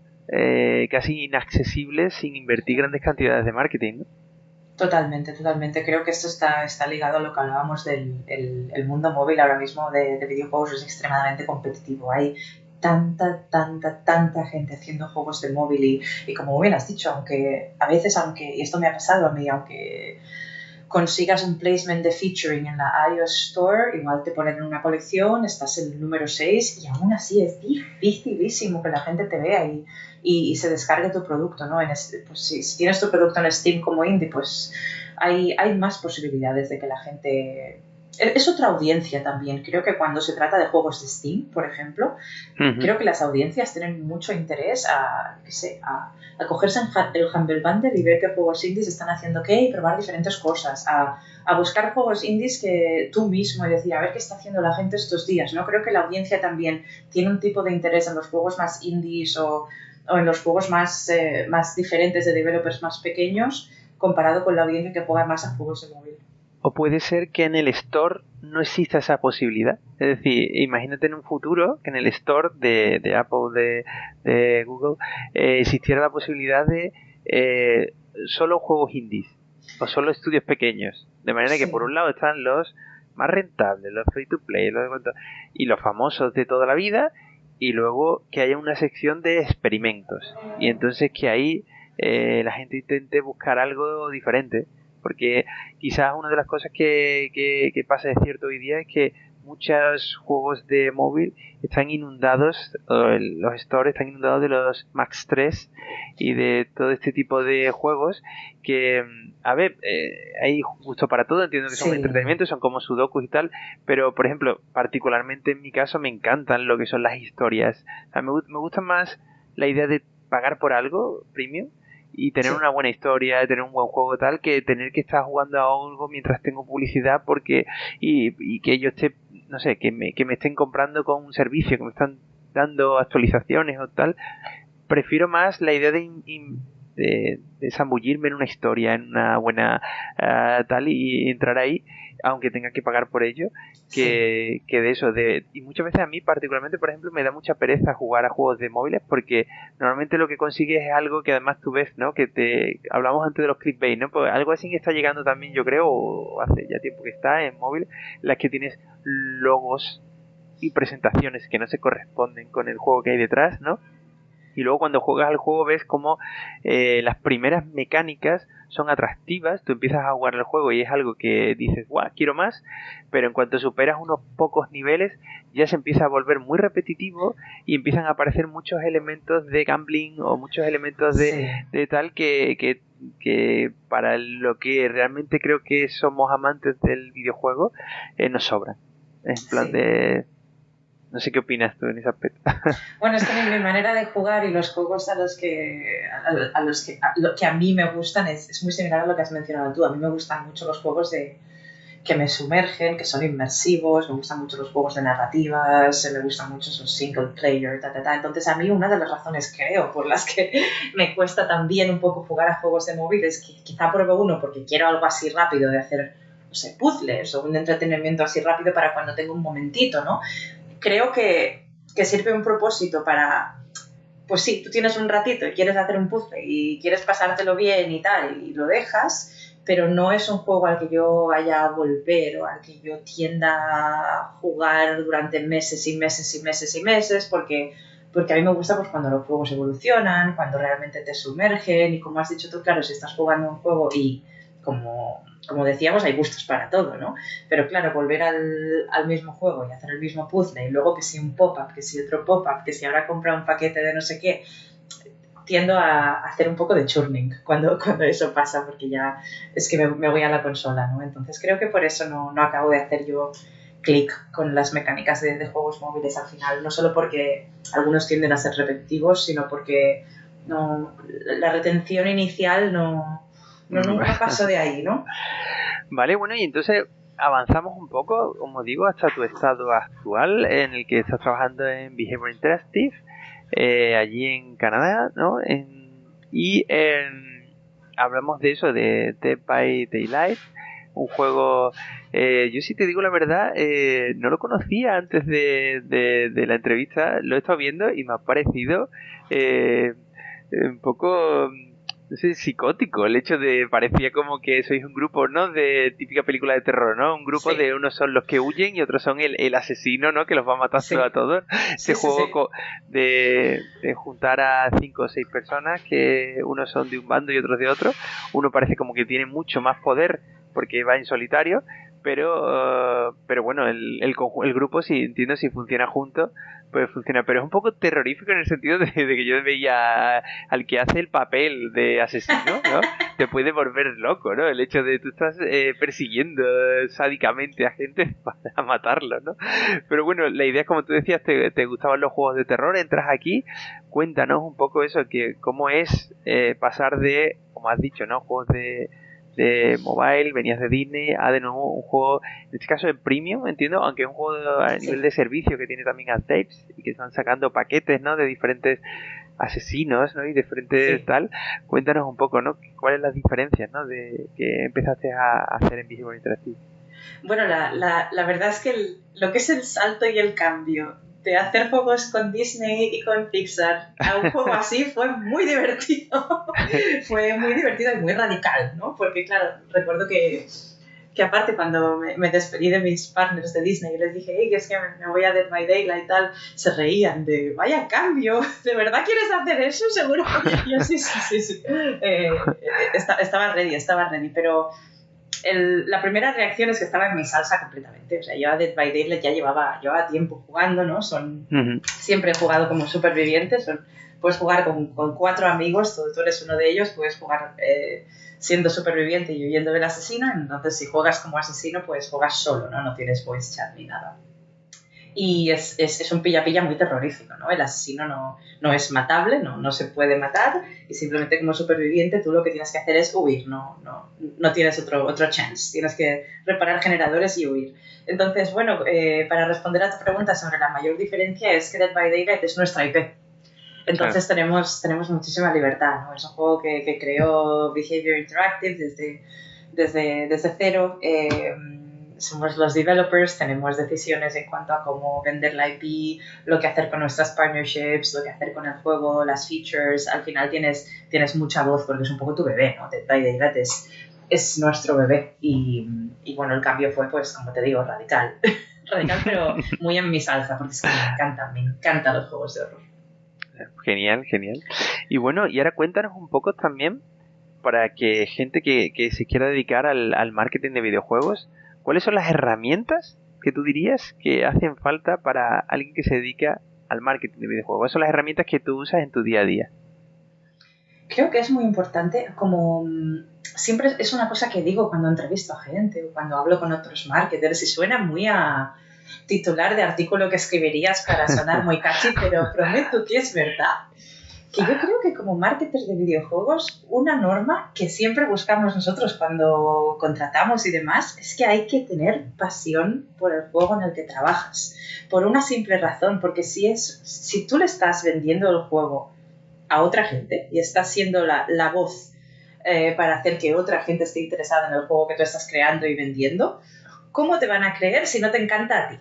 Speaker 2: casi inaccesibles sin invertir grandes cantidades de marketing, ¿no?
Speaker 3: Totalmente. Creo que esto está ligado a lo que hablábamos del el mundo móvil ahora mismo de videojuegos. Es extremadamente competitivo. Hay tanta gente haciendo juegos de móvil y como bien has dicho, aunque a veces, y esto me ha pasado a mí, aunque consigas un placement de featuring en la iOS Store, igual te ponen en una colección, estás en el número 6 y aún así es dificilísimo que la gente te vea y se descargue tu producto, ¿no? Pues si tienes tu producto en Steam como indie, pues hay más posibilidades de que la gente... Es otra audiencia también. Creo que cuando se trata de juegos de Steam, por ejemplo, creo que las audiencias tienen mucho interés a cogerse el Humble Bundle y ver qué juegos indies están haciendo qué y probar diferentes cosas, a buscar juegos indies que tú mismo y decir, a ver qué está haciendo la gente estos días, ¿no? Creo que la audiencia también tiene un tipo de interés en los juegos más indies o en los juegos más diferentes de developers más pequeños comparado con la audiencia que juega más a juegos de móvil.
Speaker 2: O puede ser que en el store no exista esa posibilidad. Es decir, imagínate en un futuro que en el store de Apple, de Google, existiera la posibilidad de solo juegos indies o solo estudios pequeños. De manera que por un lado están los más rentables, los free to play, y los famosos de toda la vida, y luego que haya una sección de experimentos. Y entonces que ahí la gente intente buscar algo diferente. Porque quizás una de las cosas que pasa de cierto hoy día es que muchos juegos de móvil están inundados, los stores están inundados de los Max 3 y de todo este tipo de juegos que, a ver, hay gusto para todo, entiendo que son entretenimiento, son como sudokus y tal, pero por ejemplo, particularmente en mi caso me encantan lo que son las historias. O sea, me gusta más la idea de pagar por algo premium y tener una buena historia, tener un buen juego tal, que tener que estar jugando a algo mientras tengo publicidad porque y que yo esté, no sé, que me estén comprando con un servicio, que me están dando actualizaciones o tal. Prefiero más la idea de zambullirme en una historia, en una buena tal, y entrar ahí, aunque tenga que pagar por ello, que de eso. Y muchas veces a mí particularmente, por ejemplo, me da mucha pereza jugar a juegos de móviles, porque normalmente lo que consigues es algo que además tú ves, ¿no? Que hablamos antes de los clickbait, ¿no? Pues algo así que está llegando también, yo creo, o hace ya tiempo que está en móvil, las que tienes logos y presentaciones que no se corresponden con el juego que hay detrás, ¿no? Y luego cuando juegas al juego ves como las primeras mecánicas son atractivas, tú empiezas a jugar el juego y es algo que dices, guau, quiero más, pero en cuanto superas unos pocos niveles ya se empieza a volver muy repetitivo y empiezan a aparecer muchos elementos de gambling o muchos elementos de tal que para lo que realmente creo que somos amantes del videojuego nos sobran. En plan de... No sé qué opinas tú en ese aspecto.
Speaker 3: Bueno, es que mi manera de jugar y los juegos a los que a mí me gustan es muy similar a lo que has mencionado tú. A mí me gustan mucho los juegos que me sumergen, que son inmersivos, me gustan mucho los juegos de narrativas, me gustan mucho esos single player, Entonces a mí una de las razones, creo, por las que me cuesta también un poco jugar a juegos de móvil es que quizá pruebo uno porque quiero algo así rápido de hacer, no sé, puzzles o un entretenimiento así rápido para cuando tengo un momentito, ¿no? Creo que sirve un propósito para... Pues sí, tú tienes un ratito y quieres hacer un puzzle y quieres pasártelo bien y tal, y lo dejas, pero no es un juego al que yo vaya a volver o al que yo tienda a jugar durante meses y meses y meses y meses, porque a mí me gusta pues cuando los juegos evolucionan, cuando realmente te sumergen y como has dicho tú, claro, si estás jugando un juego y como decíamos, hay gustos para todo, ¿no? Pero claro, volver al mismo juego y hacer el mismo puzzle y luego que si un pop-up, que si otro pop-up, que si ahora compra un paquete de no sé qué, tiendo a hacer un poco de churning cuando eso pasa, porque ya es que me voy a la consola, ¿no? Entonces creo que por eso no acabo de hacer yo clic con las mecánicas de juegos móviles al final, no solo porque algunos tienden a ser repetitivos, sino porque la retención inicial nunca paso de ahí, ¿no?
Speaker 2: Vale, bueno, y entonces avanzamos un poco, como digo, hasta tu estado actual en el que estás trabajando en Behavior Interactive, allí en Canadá, ¿no? Hablamos de eso, de Dead by Daylight, un juego, yo si te digo la verdad, no lo conocía antes de la entrevista, lo he estado viendo y me ha parecido un poco... no sé, psicótico, el hecho de, parecía como que sois un grupo, ¿no? De típica película de terror, ¿no? Un grupo de unos son los que huyen y otros son el asesino, ¿no? Que los va a matar a todos. Ese juego de juntar a 5 o 6 personas, que unos son de un bando y otros de otro. Uno parece como que tiene mucho más poder porque va en solitario, pero bueno, el grupo, si entiendo, si funciona juntos, pues funciona, pero es un poco terrorífico en el sentido de que yo veía al que hace el papel de asesino, ¿no? Te puede volver loco, ¿no? El hecho de tú estás persiguiendo sádicamente a gente para matarlo, ¿no? Pero bueno, la idea es, como tú decías, te gustaban los juegos de terror, entras aquí, cuéntanos un poco eso, que cómo es pasar de, como has dicho, ¿no? Juegos de mobile, venías de Disney, a de nuevo un juego, en este caso de premium, entiendo, aunque es un juego a nivel de servicio que tiene también updates y que están sacando paquetes, ¿no? De diferentes asesinos, ¿no? Y diferentes tal. Cuéntanos un poco, ¿no? ¿Cuáles las diferencias, ¿no? De que empezaste a hacer en Behavior Interactive?
Speaker 3: Bueno, la verdad es que lo que es el salto y el cambio de hacer juegos con Disney y con Pixar a un juego así fue muy divertido. Fue muy divertido y muy radical, ¿no? Porque, claro, recuerdo que aparte cuando me despedí de mis partners de Disney y les dije, hey, que es que me voy a Dead by Daylight y tal, se reían de, vaya cambio, ¿de verdad quieres hacer eso? Seguro. Yo sí. Estaba ready, pero... la primera reacción es que estaba en mi salsa completamente. O sea, yo a Dead by Daylight ya llevaba tiempo jugando, ¿no? Siempre he jugado como superviviente. Puedes jugar con 4 amigos, tú eres uno de ellos, puedes jugar siendo superviviente y huyendo del asesino. Entonces, si juegas como asesino, pues juegas solo, ¿no? No tienes voice chat ni nada. Y es un pilla-pilla muy terrorífico, ¿no? El asesino no es matable, no se puede matar, y simplemente como superviviente tú lo que tienes que hacer es huir, no tienes otro chance, tienes que reparar generadores y huir. Entonces, bueno, para responder a tu pregunta sobre la mayor diferencia es que Dead by Daylight es nuestra IP. Entonces tenemos muchísima libertad, ¿no? Es un juego que creó Behavior Interactive desde cero. Somos los developers, tenemos decisiones en cuanto a cómo vender la IP, lo que hacer con nuestras partnerships, lo que hacer con el juego, las features. Al final tienes mucha voz porque es un poco tu bebé, ¿no? Dead by Daylight es nuestro bebé y bueno, el cambio fue, pues, como te digo, radical. Radical, pero muy en mi salsa porque es que me encantan los juegos de horror.
Speaker 2: Genial. Y bueno, y ahora cuéntanos un poco también, para que gente que se quiera dedicar al marketing de videojuegos, ¿cuáles son las herramientas que tú dirías que hacen falta para alguien que se dedica al marketing de videojuegos? ¿Cuáles son las herramientas que tú usas en tu día a día?
Speaker 3: Creo que es muy importante, como siempre es una cosa que digo cuando entrevisto a gente o cuando hablo con otros marketers, y suena muy a titular de artículo que escribirías para sonar muy catchy, pero prometo que es verdad. que yo creo que como marketers de videojuegos, una norma que siempre buscamos nosotros cuando contratamos y demás es que hay que tener pasión por el juego en el que trabajas. Por una simple razón, porque si tú le estás vendiendo el juego a otra gente y estás siendo la voz para hacer que otra gente esté interesada en el juego que tú estás creando y vendiendo, ¿cómo te van a creer si no te encanta a ti?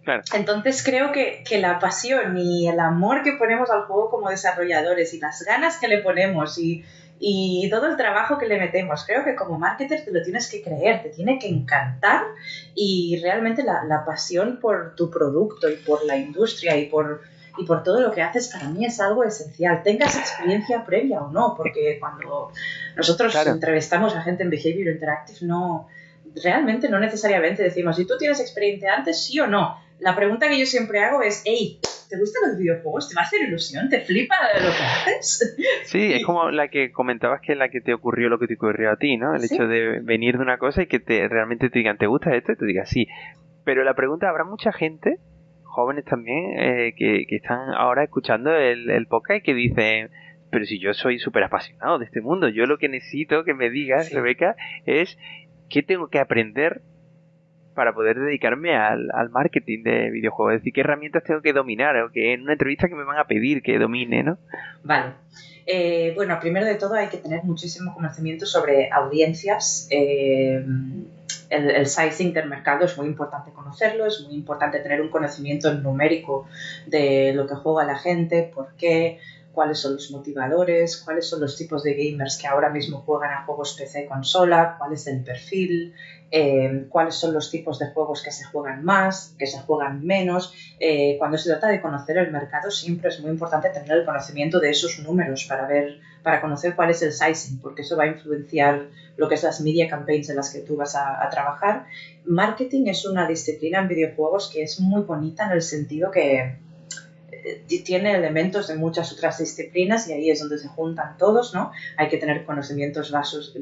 Speaker 2: Claro.
Speaker 3: Entonces creo que la pasión y el amor que ponemos al juego como desarrolladores y las ganas que le ponemos y todo el trabajo que le metemos, creo que como marketer te lo tienes que creer, te tiene que encantar, y realmente la pasión por tu producto y por la industria y por todo lo que haces para mí es algo esencial, tengas experiencia previa o no, porque cuando nosotros entrevistamos a gente en Behavior Interactive realmente no necesariamente decimos si tú tienes experiencia antes, sí o no. La pregunta que yo siempre hago es, hey, ¿te gustan los videojuegos? ¿Te va a hacer ilusión? ¿Te flipa lo que haces?
Speaker 2: Sí, es como la que comentabas, que es la que te ocurrió lo que te ocurrió a ti, ¿no? El hecho de venir de una cosa y que realmente te digan, ¿te gusta esto? Y te digas, sí. Pero la pregunta, ¿habrá mucha gente, jóvenes también, que están ahora escuchando el podcast y que dicen, pero si yo soy súper apasionado de este mundo, yo lo que necesito que me digas, Rebeca, es qué tengo que aprender para poder dedicarme al marketing de videojuegos? Es decir, qué herramientas tengo que dominar, o que en una entrevista que me van a pedir que domine, ¿no?
Speaker 3: Vale. Bueno, primero de todo hay que tener muchísimo conocimiento sobre audiencias. El sizing del mercado es muy importante conocerlo, es muy importante tener un conocimiento numérico de lo que juega la gente, por qué, cuáles son los motivadores, cuáles son los tipos de gamers que ahora mismo juegan a juegos PC consola, cuál es el perfil, cuáles son los tipos de juegos que se juegan más, que se juegan menos. Cuando se trata de conocer el mercado siempre es muy importante tener el conocimiento de esos números para conocer cuál es el sizing, porque eso va a influenciar lo que es las media campaigns en las que tú vas a trabajar. Marketing es una disciplina en videojuegos que es muy bonita en el sentido que tiene elementos de muchas otras disciplinas y ahí es donde se juntan todos, ¿no? Hay que tener conocimientos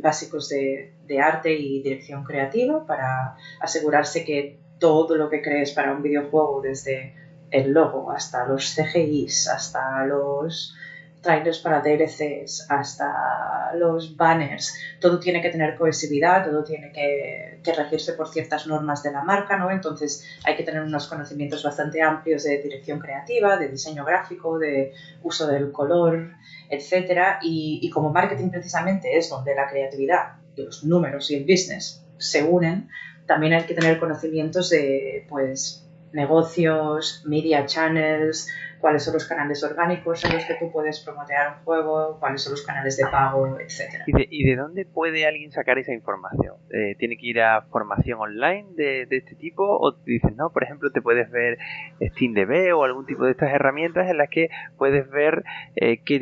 Speaker 3: básicos de arte y dirección creativa para asegurarse que todo lo que crees para un videojuego, desde el logo hasta los CGIs, hasta los trailers para DLCs, hasta los banners, todo tiene que tener cohesividad, todo tiene que regirse por ciertas normas de la marca, ¿no? Entonces hay que tener unos conocimientos bastante amplios de dirección creativa, de diseño gráfico, de uso del color, etcétera. Y como marketing precisamente es donde la creatividad, los números y el business se unen, también hay que tener conocimientos de, pues, negocios, media channels, cuáles son los canales orgánicos en los que tú puedes promotear un juego, cuáles son los canales de pago, etc.
Speaker 2: ¿Y de dónde puede alguien sacar esa información? ¿Tiene que ir a formación online de este tipo? ¿O te dicen, no, por ejemplo, te puedes ver SteamDB o algún tipo de estas herramientas en las que puedes ver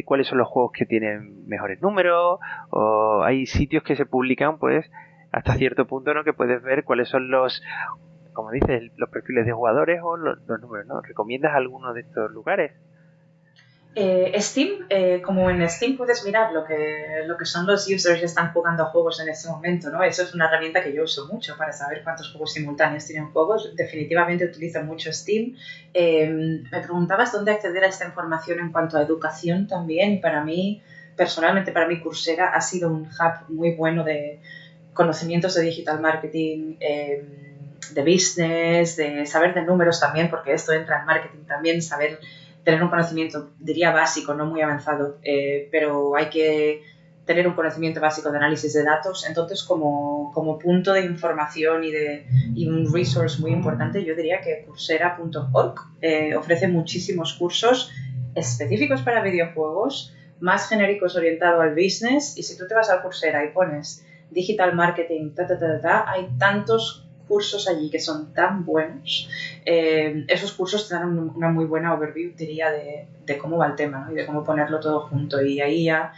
Speaker 2: cuáles son los juegos que tienen mejores números? ¿O hay sitios que se publican, pues, hasta cierto punto, ¿no?, que puedes ver cuáles son los, como dices, los perfiles de jugadores o los números, ¿no? ¿Recomiendas alguno de estos lugares?
Speaker 3: Steam, como en Steam puedes mirar lo que son los users que están jugando a juegos en este momento, ¿no? Eso es una herramienta que yo uso mucho para saber cuántos juegos simultáneos tienen juegos. Definitivamente utilizo mucho Steam. Me preguntabas dónde acceder a esta información en cuanto a educación también, y para mí, personalmente, para mí Coursera ha sido un hub muy bueno de conocimientos de digital marketing, de business, de saber de números también, porque esto entra en marketing también, tener un conocimiento, diría básico, no muy avanzado, pero hay que tener un conocimiento básico de análisis de datos. Entonces, como punto de información y un resource muy importante, yo diría que Coursera.org ofrece muchísimos cursos específicos para videojuegos, más genéricos orientados al business, y si tú te vas a Coursera y pones digital marketing, hay tantos cursos allí que son tan buenos. Esos cursos te dan una muy buena overview, diría, de cómo va el tema, ¿no? Y de cómo ponerlo todo junto. Y ahí ya,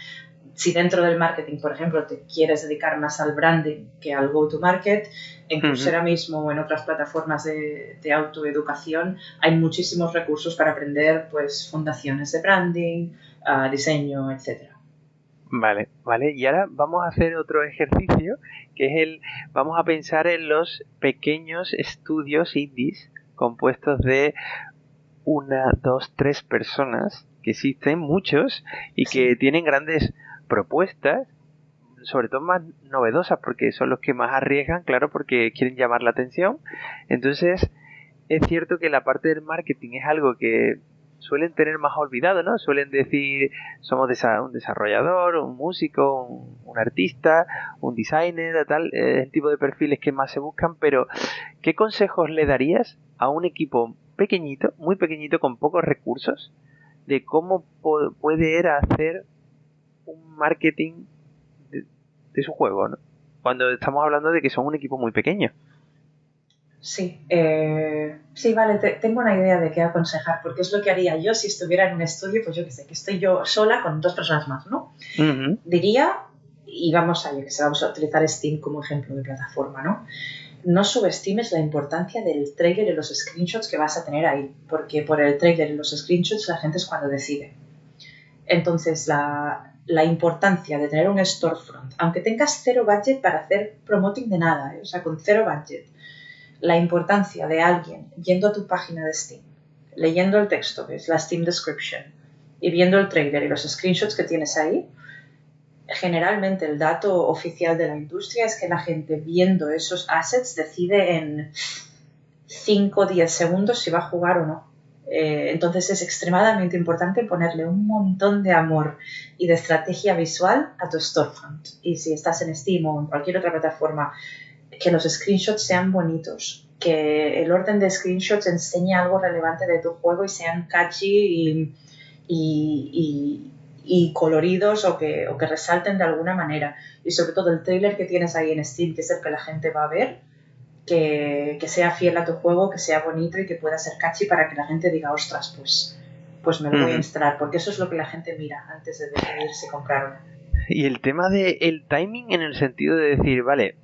Speaker 3: si dentro del marketing, por ejemplo, te quieres dedicar más al branding que al go-to-market, en Coursera mismo o en otras plataformas de autoeducación hay muchísimos recursos para aprender, pues, fundaciones de branding, diseño, etcétera.
Speaker 2: Vale. Y ahora vamos a hacer otro ejercicio, que es vamos a pensar en los pequeños estudios indies compuestos de una, dos, tres personas, que existen muchos y que tienen grandes propuestas, sobre todo más novedosas, porque son los que más arriesgan, claro, porque quieren llamar la atención. Entonces, es cierto que la parte del marketing es algo que suelen tener más olvidado, ¿no? Suelen decir, somos un desarrollador, un músico, un artista, un designer, tal, el tipo de perfiles que más se buscan, pero ¿qué consejos le darías a un equipo pequeñito, muy pequeñito, con pocos recursos, de cómo puede hacer un marketing de su juego, ¿no? Cuando estamos hablando de que son un equipo muy pequeño?
Speaker 3: Sí, sí, vale, tengo una idea de qué aconsejar, porque es lo que haría yo si estuviera en un estudio, pues yo que sé, que estoy yo sola con 2 personas más, ¿no?
Speaker 2: Uh-huh.
Speaker 3: Diría, y vamos a utilizar Steam como ejemplo de plataforma, ¿no? No subestimes la importancia del trailer y los screenshots que vas a tener ahí, porque por el trailer y los screenshots la gente es cuando decide. Entonces, la importancia de tener un storefront, aunque tengas 0 budget para hacer promoting de nada, o sea, con 0 budget, la importancia de alguien yendo a tu página de Steam, leyendo el texto, que es la Steam Description, y viendo el trailer y los screenshots que tienes ahí, generalmente el dato oficial de la industria es que la gente viendo esos assets decide en 5 o 10 segundos si va a jugar o no. Entonces es extremadamente importante ponerle un montón de amor y de estrategia visual a tu storefront. Y si estás en Steam o en cualquier otra plataforma, que los screenshots sean bonitos, que el orden de screenshots enseñe algo relevante de tu juego y sean catchy y coloridos o que resalten de alguna manera. Y sobre todo el trailer que tienes ahí en Steam, que es el que la gente va a ver, que sea fiel a tu juego, que sea bonito y que pueda ser catchy para que la gente diga, ostras, pues me lo voy a instalar, porque eso es lo que la gente mira antes de decidir si comprar o no.
Speaker 2: Y el tema del timing, en el sentido de decir, vale,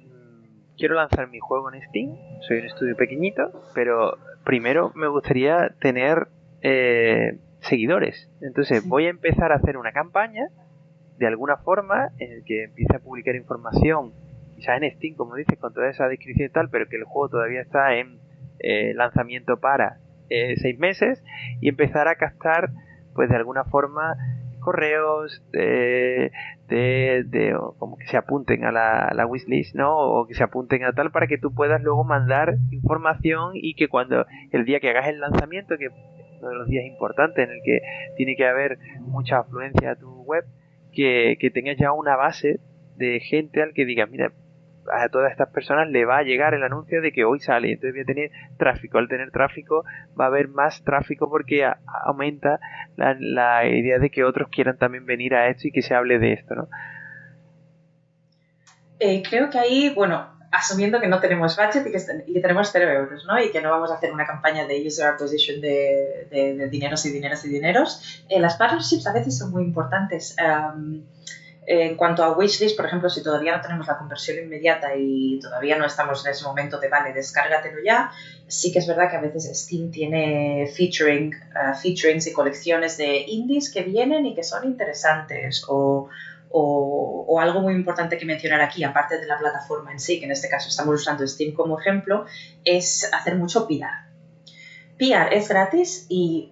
Speaker 2: quiero lanzar mi juego en Steam, soy un estudio pequeñito, pero primero me gustaría tener seguidores. Entonces voy a empezar a hacer una campaña de alguna forma en el que empiece a publicar información, quizás en Steam, como dices, con toda esa descripción y tal, pero que el juego todavía está en lanzamiento para 6 meses, y empezar a captar, pues de alguna forma, correos como que se apunten a la wishlist, ¿no? O que se apunten a tal, para que tú puedas luego mandar información, y que cuando el día que hagas el lanzamiento, que es uno de los días importantes en el que tiene que haber mucha afluencia a tu web, que tengas ya una base de gente al que digas, mira, a todas estas personas le va a llegar el anuncio de que hoy sale, entonces voy a tener tráfico. Al tener tráfico va a haber más tráfico, porque aumenta la idea de que otros quieran también venir a esto y que se hable de esto, ¿no?
Speaker 3: Creo que ahí, bueno, asumiendo que no tenemos budget y que tenemos 0 euros, ¿no? Y que no vamos a hacer una campaña de user acquisition de dineros y dineros y dineros, las partnerships a veces son muy importantes. En cuanto a wishlist, por ejemplo, si todavía no tenemos la conversión inmediata y todavía no estamos en ese momento de, vale, descárgatelo ya, sí que es verdad que a veces Steam tiene featurings y colecciones de indies que vienen y que son interesantes, o algo muy importante que mencionar aquí, aparte de la plataforma en sí, que en este caso estamos usando Steam como ejemplo, es hacer mucho PR. PR es gratis y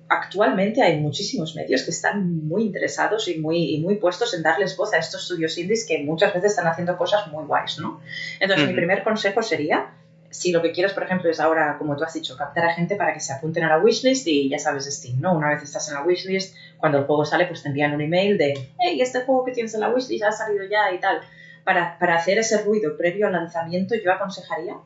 Speaker 3: actualmente hay muchísimos medios que están muy interesados y muy puestos en darles voz a estos estudios indies que muchas veces están haciendo cosas muy guays, ¿no? Entonces, mi primer consejo sería, si lo que quieres, por ejemplo, es ahora, como tú has dicho, captar a gente para que se apunten a la wishlist, y ya sabes, Steam, ¿no? Una vez estás en la wishlist, cuando el juego sale, pues te envían un email de, hey, este juego que tienes en la wishlist ha salido ya y tal. Para hacer ese ruido previo al lanzamiento, yo aconsejaría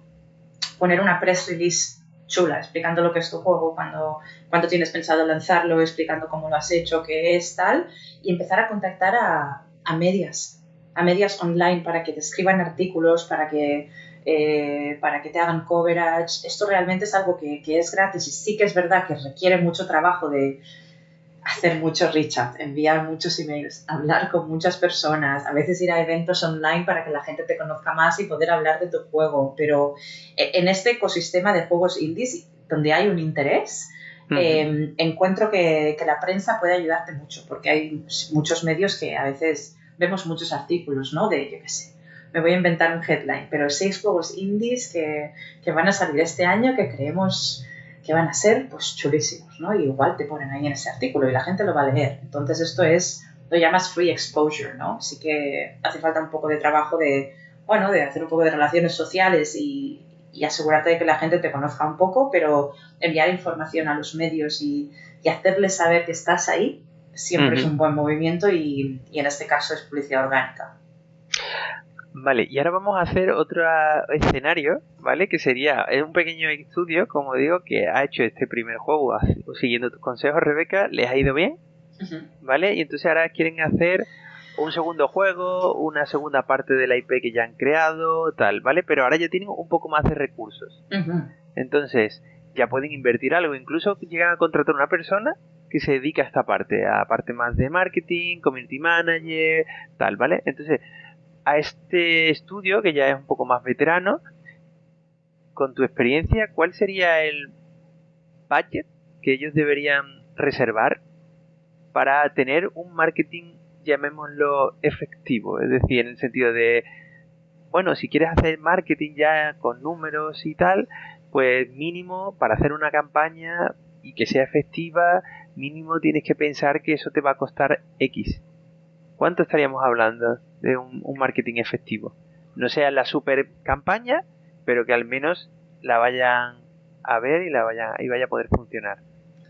Speaker 3: poner una press release chula, explicando lo que es tu juego, cuando tienes pensado lanzarlo, explicando cómo lo has hecho, qué es, tal, y empezar a contactar a medias online para que te escriban artículos, para que te hagan coverage. Esto realmente es algo que es gratis, y sí que es verdad que requiere mucho trabajo de hacer mucho reach out, enviar muchos emails, hablar con muchas personas, a veces ir a eventos online para que la gente te conozca más y poder hablar de tu juego. Pero en este ecosistema de juegos indies donde hay un interés, encuentro que la prensa puede ayudarte mucho, porque hay muchos medios que a veces vemos muchos artículos, ¿no? De, yo qué sé, me voy a inventar un headline, pero 6 juegos indies que van a salir este año que creemos que van a ser pues chulísimos, ¿no? Y igual te ponen ahí en ese artículo y la gente lo va a leer. Entonces esto lo llamas free exposure, ¿no? Sí que hace falta un poco de trabajo de hacer un poco de relaciones sociales y asegurarte de que la gente te conozca un poco, pero enviar información a los medios y hacerles saber que estás ahí siempre es un buen movimiento y en este caso es publicidad orgánica.
Speaker 2: Vale, y ahora vamos a hacer otro escenario, ¿vale? Que sería un pequeño estudio, como digo, que ha hecho este primer juego siguiendo tus consejos, Rebeca, les ha ido bien, ¿vale? Y entonces ahora quieren hacer un segundo juego, una segunda parte de la IP que ya han creado, tal, ¿vale? Pero ahora ya tienen un poco más de recursos. Entonces, ya pueden invertir algo, incluso llegan a contratar a una persona que se dedica a esta parte, a parte más de marketing, community manager, tal, ¿vale? Entonces, a este estudio, que ya es un poco más veterano, con tu experiencia, ¿cuál sería el budget que ellos deberían reservar para tener un marketing, llamémoslo, efectivo? Es decir, en el sentido de, bueno, si quieres hacer marketing ya con números y tal, pues mínimo para hacer una campaña y que sea efectiva, mínimo tienes que pensar que eso te va a costar X. ¿Cuánto estaríamos hablando de un marketing efectivo? No sea la super campaña, pero que al menos la vayan a ver y vaya a poder funcionar.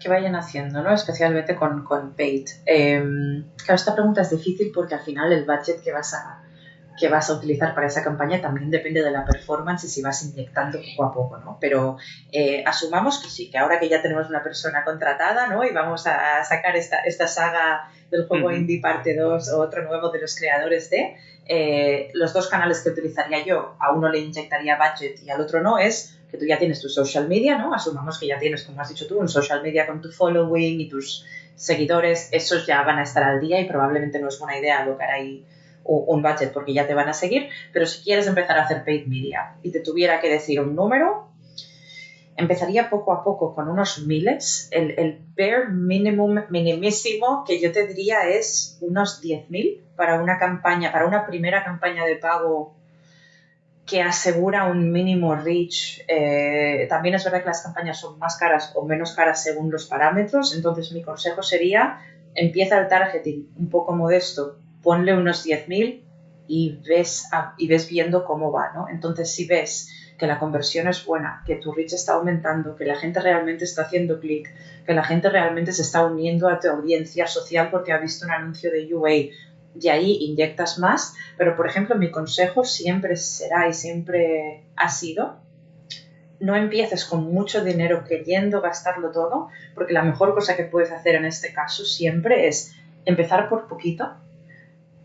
Speaker 3: Que vayan haciendo, ¿no? Especialmente con paid. Claro, esta pregunta es difícil porque al final el budget que vas a utilizar para esa campaña también depende de la performance y si vas inyectando poco a poco, ¿no? Pero asumamos que sí, que ahora que ya tenemos una persona contratada, ¿no? Y vamos a sacar esta saga del juego indie parte 2 o otro nuevo de los creadores los dos canales que utilizaría yo, a uno le inyectaría budget y al otro no, es que tú ya tienes tu social media, ¿no? Asumamos que ya tienes, como has dicho tú, un social media con tu following y tus seguidores, esos ya van a estar al día y probablemente no es buena idea alocar ahí un budget porque ya te van a seguir, pero si quieres empezar a hacer paid media y te tuviera que decir un número, empezaría poco a poco con unos miles. El bare minimum, minimísimo que yo te diría es unos 10.000 para una campaña, para una primera campaña de pago que asegura un mínimo reach. También es verdad que las campañas son más caras o menos caras según los parámetros, entonces mi consejo sería empieza el targeting un poco modesto, ponle unos 10.000 y ves viendo cómo va, ¿no? Entonces, si ves que la conversión es buena, que tu reach está aumentando, que la gente realmente está haciendo clic, que la gente realmente se está uniendo a tu audiencia social porque ha visto un anuncio de UA, y ahí inyectas más. Pero, por ejemplo, mi consejo siempre será y siempre ha sido: no empieces con mucho dinero queriendo gastarlo todo, porque la mejor cosa que puedes hacer en este caso siempre es empezar por poquito,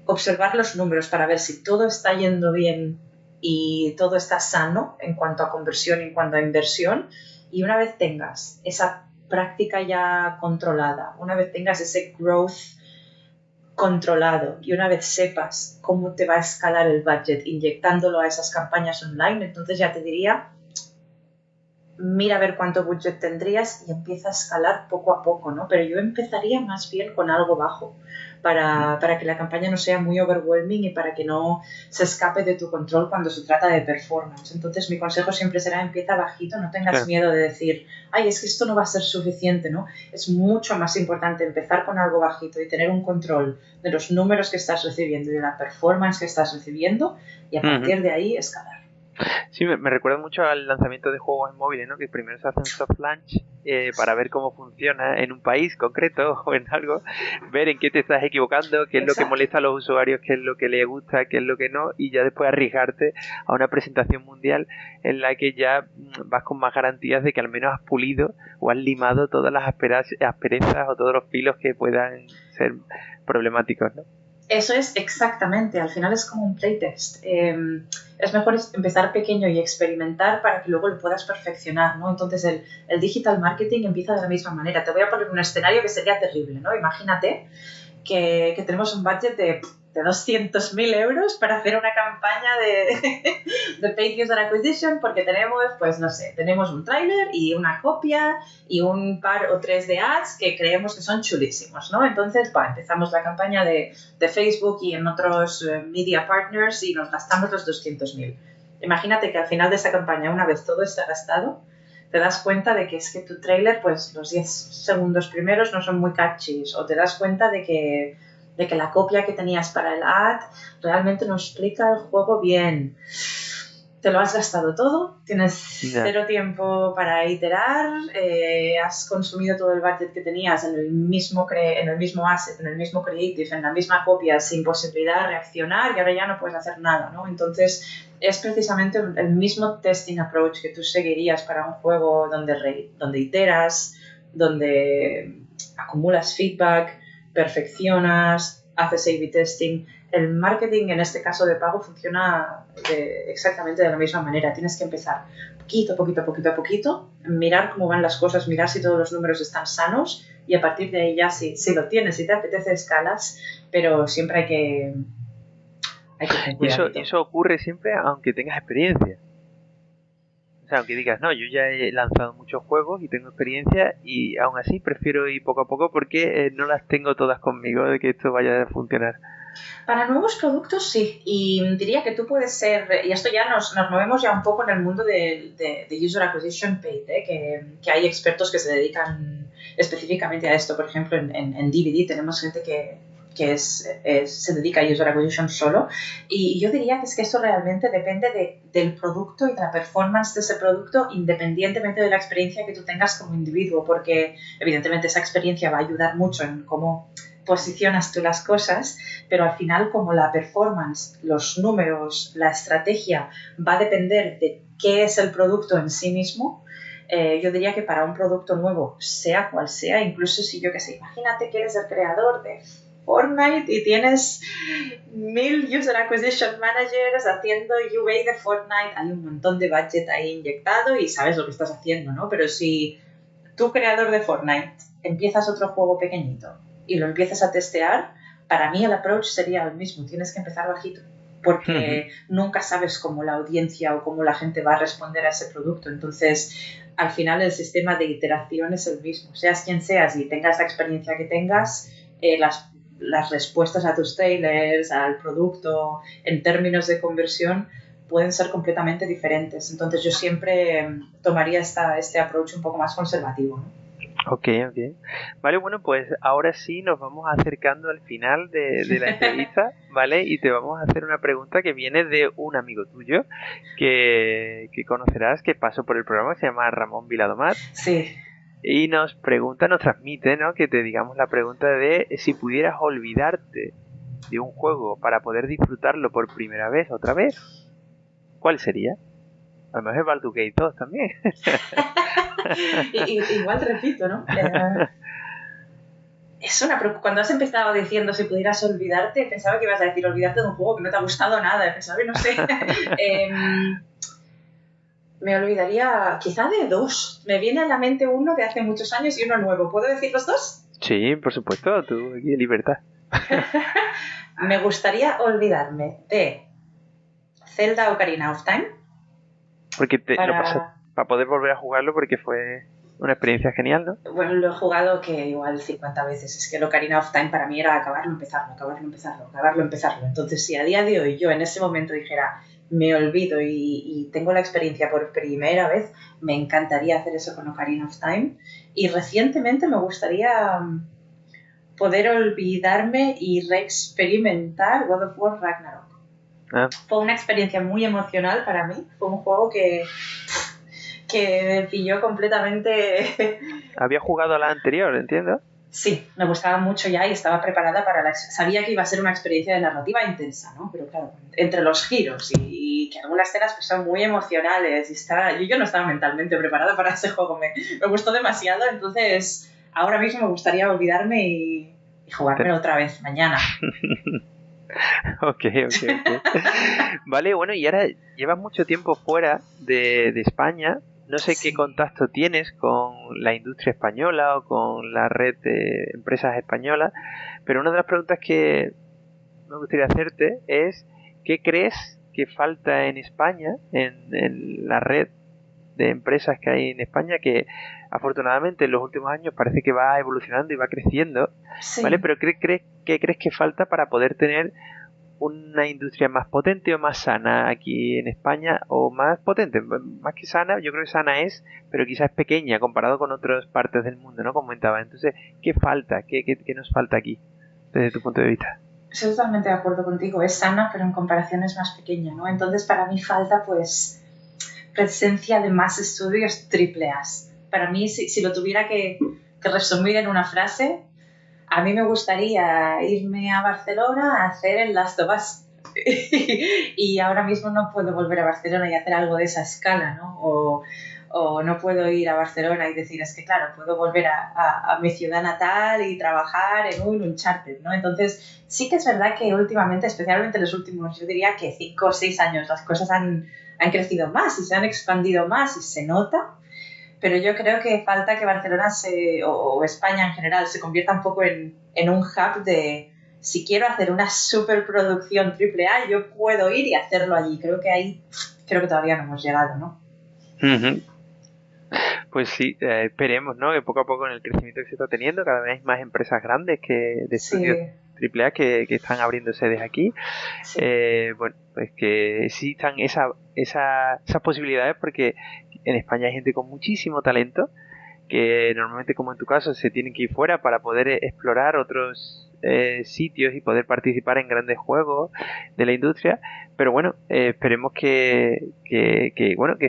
Speaker 3: observar los números para ver si todo está yendo bien y todo está sano en cuanto a conversión y en cuanto a inversión, y una vez tengas esa práctica ya controlada, una vez tengas ese growth controlado y una vez sepas cómo te va a escalar el budget inyectándolo a esas campañas online, entonces ya te diría, mira a ver cuánto budget tendrías y empieza a escalar poco a poco, ¿no? Pero yo empezaría más bien con algo bajo para que la campaña no sea muy overwhelming y para que no se escape de tu control cuando se trata de performance. Entonces mi consejo siempre será: empieza bajito, no tengas miedo de decir, ay, es que esto no va a ser suficiente, ¿no? Es mucho más importante empezar con algo bajito y tener un control de los números que estás recibiendo y de la performance que estás recibiendo, y a partir de ahí escalar.
Speaker 2: Sí, me recuerda mucho al lanzamiento de juegos en móviles, ¿no? Que primero se hace un soft launch para ver cómo funciona en un país concreto o en algo, ver en qué te estás equivocando, qué es lo que molesta a los usuarios, qué es lo que les gusta, qué es lo que no, y ya después arriesgarte a una presentación mundial en la que ya vas con más garantías de que al menos has pulido o has limado todas las asperezas o todos los filos que puedan ser problemáticos, ¿no?
Speaker 3: Eso es exactamente, al final es como un playtest. Es mejor empezar pequeño y experimentar para que luego lo puedas perfeccionar, ¿no? Entonces el digital marketing empieza de la misma manera. Te voy a poner un escenario que sería terrible, ¿no? Imagínate que tenemos un budget de 200.000 euros para hacer una campaña de paid user acquisition, porque tenemos, pues no sé, tenemos un tráiler y una copia y un par o tres de ads que creemos que son chulísimos, ¿no? Entonces, empezamos la campaña de Facebook y en otros media partners y nos gastamos los 200.000. Imagínate que al final de esa campaña, una vez todo está gastado, te das cuenta de que es que tu trailer, pues los 10 segundos primeros no son muy catchy, o te das cuenta de que la copia que tenías para el ad realmente no explica el juego bien. Te lo has gastado todo, tienes cero tiempo para iterar, has consumido todo el budget que tenías en el mismo asset, en el mismo creative, en la misma copia, sin posibilidad de reaccionar, y ahora ya no puedes hacer nada, ¿no? Entonces es precisamente el mismo testing approach que tú seguirías para un juego donde iteras, donde acumulas feedback, perfeccionas, haces A/B testing. El marketing, en este caso de pago, funciona exactamente de la misma manera. Tienes que empezar poquito, mirar cómo van las cosas, mirar si todos los números están sanos, y a partir de ahí ya si lo tienes, si te apetece, escalas, pero siempre hay que tener cuidado.
Speaker 2: Y eso ocurre siempre aunque tengas experiencia. O sea, aunque digas, no, yo ya he lanzado muchos juegos y tengo experiencia, y aún así prefiero ir poco a poco porque no las tengo todas conmigo de que esto vaya a funcionar.
Speaker 3: Para nuevos productos sí, y diría que tú puedes ser, y esto ya nos movemos ya un poco en el mundo de User Acquisition Paid, que hay expertos que se dedican específicamente a esto. Por ejemplo, en DVD tenemos gente que se dedica a User Acquisition solo, y yo diría que es que esto realmente depende del producto y de la performance de ese producto, independientemente de la experiencia que tú tengas como individuo, porque evidentemente esa experiencia va a ayudar mucho en cómo posicionas tú las cosas, pero al final, como la performance, los números, la estrategia va a depender de qué es el producto en sí mismo, yo diría que para un producto nuevo, sea cual sea, incluso si yo que sé, imagínate que eres el creador de Fortnite y tienes 1000 User Acquisition Managers haciendo UA de Fortnite, hay un montón de budget ahí inyectado y sabes lo que estás haciendo, ¿no? Pero si tú, creador de Fortnite, empiezas otro juego pequeñito y lo empiezas a testear, para mí el approach sería el mismo. Tienes que empezar bajito, porque nunca sabes cómo la audiencia o cómo la gente va a responder a ese producto. Entonces, al final el sistema de iteración es el mismo. Seas quien seas y tengas la experiencia que tengas, las respuestas a tus trailers, al producto, en términos de conversión, pueden ser completamente diferentes. Entonces, yo siempre tomaría este approach un poco más conservativo, ¿no?
Speaker 2: Ok. Vale, bueno, pues ahora sí nos vamos acercando al final de la entrevista, ¿vale? Y te vamos a hacer una pregunta que viene de un amigo tuyo que conocerás, que pasó por el programa, se llama Ramón Viladomat.
Speaker 3: Sí.
Speaker 2: Y nos transmite, ¿no? Que te digamos la pregunta de si pudieras olvidarte de un juego para poder disfrutarlo por primera vez, otra vez, ¿cuál sería? A lo mejor es Baldur's Gate 2 también.
Speaker 3: Igual repito, ¿no? Cuando has empezado diciendo si pudieras olvidarte, pensaba que ibas a decir olvidarte de un juego que no te ha gustado nada. Pensaba que no sé. Me olvidaría quizá de dos. Me viene a la mente uno de hace muchos años y uno nuevo. ¿Puedo decir los dos?
Speaker 2: Sí, por supuesto, tú aquí en libertad.
Speaker 3: Me gustaría olvidarme de Zelda Ocarina of Time.
Speaker 2: Porque para poder volver a jugarlo, porque fue una experiencia genial, ¿no?
Speaker 3: Bueno, lo he jugado que igual 50 veces. Es que el Ocarina of Time para mí era acabarlo, empezarlo. Entonces, si a día de hoy yo en ese momento dijera me olvido y tengo la experiencia por primera vez, me encantaría hacer eso con Ocarina of Time. Y recientemente me gustaría poder olvidarme y reexperimentar God of War Ragnarok. Fue una experiencia muy emocional para mí. Fue un juego que me pilló completamente.
Speaker 2: Había jugado a la anterior, ¿entiendes?
Speaker 3: Sí, me gustaba mucho ya y estaba preparada sabía que iba a ser una experiencia de narrativa intensa, ¿no? Pero claro, entre los giros y que algunas escenas pues, son muy emocionales y yo no estaba mentalmente preparada para ese juego. Me gustó demasiado, entonces ahora mismo me gustaría olvidarme y jugármelo otra vez mañana.
Speaker 2: Ok. Vale, bueno, y ahora llevas mucho tiempo fuera de España. No sé qué contacto tienes con la industria española o con la red de empresas españolas, pero una de las preguntas que me gustaría hacerte es ¿qué crees que falta en España, en la red de empresas que hay en España, que afortunadamente en los últimos años parece que va evolucionando y va creciendo, ¿vale? Pero ¿qué crees que falta para poder tener una industria más potente o más sana aquí en España, o más potente, más que sana, yo creo que sana es, pero quizás es pequeña comparado con otras partes del mundo, ¿no? Como comentaba. Entonces, ¿qué falta? ¿Qué nos falta aquí, desde tu punto de vista?
Speaker 3: Estoy totalmente de acuerdo contigo, es sana, pero en comparación es más pequeña, ¿no? Entonces, para mí falta, pues, presencia de más estudios AAA. Para mí, si lo tuviera que resumir en una frase, a mí me gustaría irme a Barcelona a hacer el Last of Us. Y ahora mismo no puedo volver a Barcelona y hacer algo de esa escala, ¿no? O no puedo ir a Barcelona y decir, es que claro, puedo volver a mi ciudad natal y trabajar en un Uncharted, ¿no? Entonces, sí que es verdad que últimamente, especialmente en los últimos, yo diría que 5 o 6 años, las cosas han crecido más y se han expandido más y se nota, pero yo creo que falta que Barcelona o España en general se convierta un poco en un hub de, si quiero hacer una superproducción AAA, yo puedo ir y hacerlo allí. Creo que todavía no hemos llegado, ¿no?
Speaker 2: Uh-huh. Pues sí, esperemos, ¿no? Que poco a poco en el crecimiento que se está teniendo, cada vez hay más empresas grandes de estudios AAA que están abriendo sedes aquí.
Speaker 3: Sí.
Speaker 2: Bueno, pues que existan esas posibilidades, porque en España hay gente con muchísimo talento que normalmente, como en tu caso, se tienen que ir fuera para poder explorar otros sitios y poder participar en grandes juegos de la industria. Pero bueno, esperemos que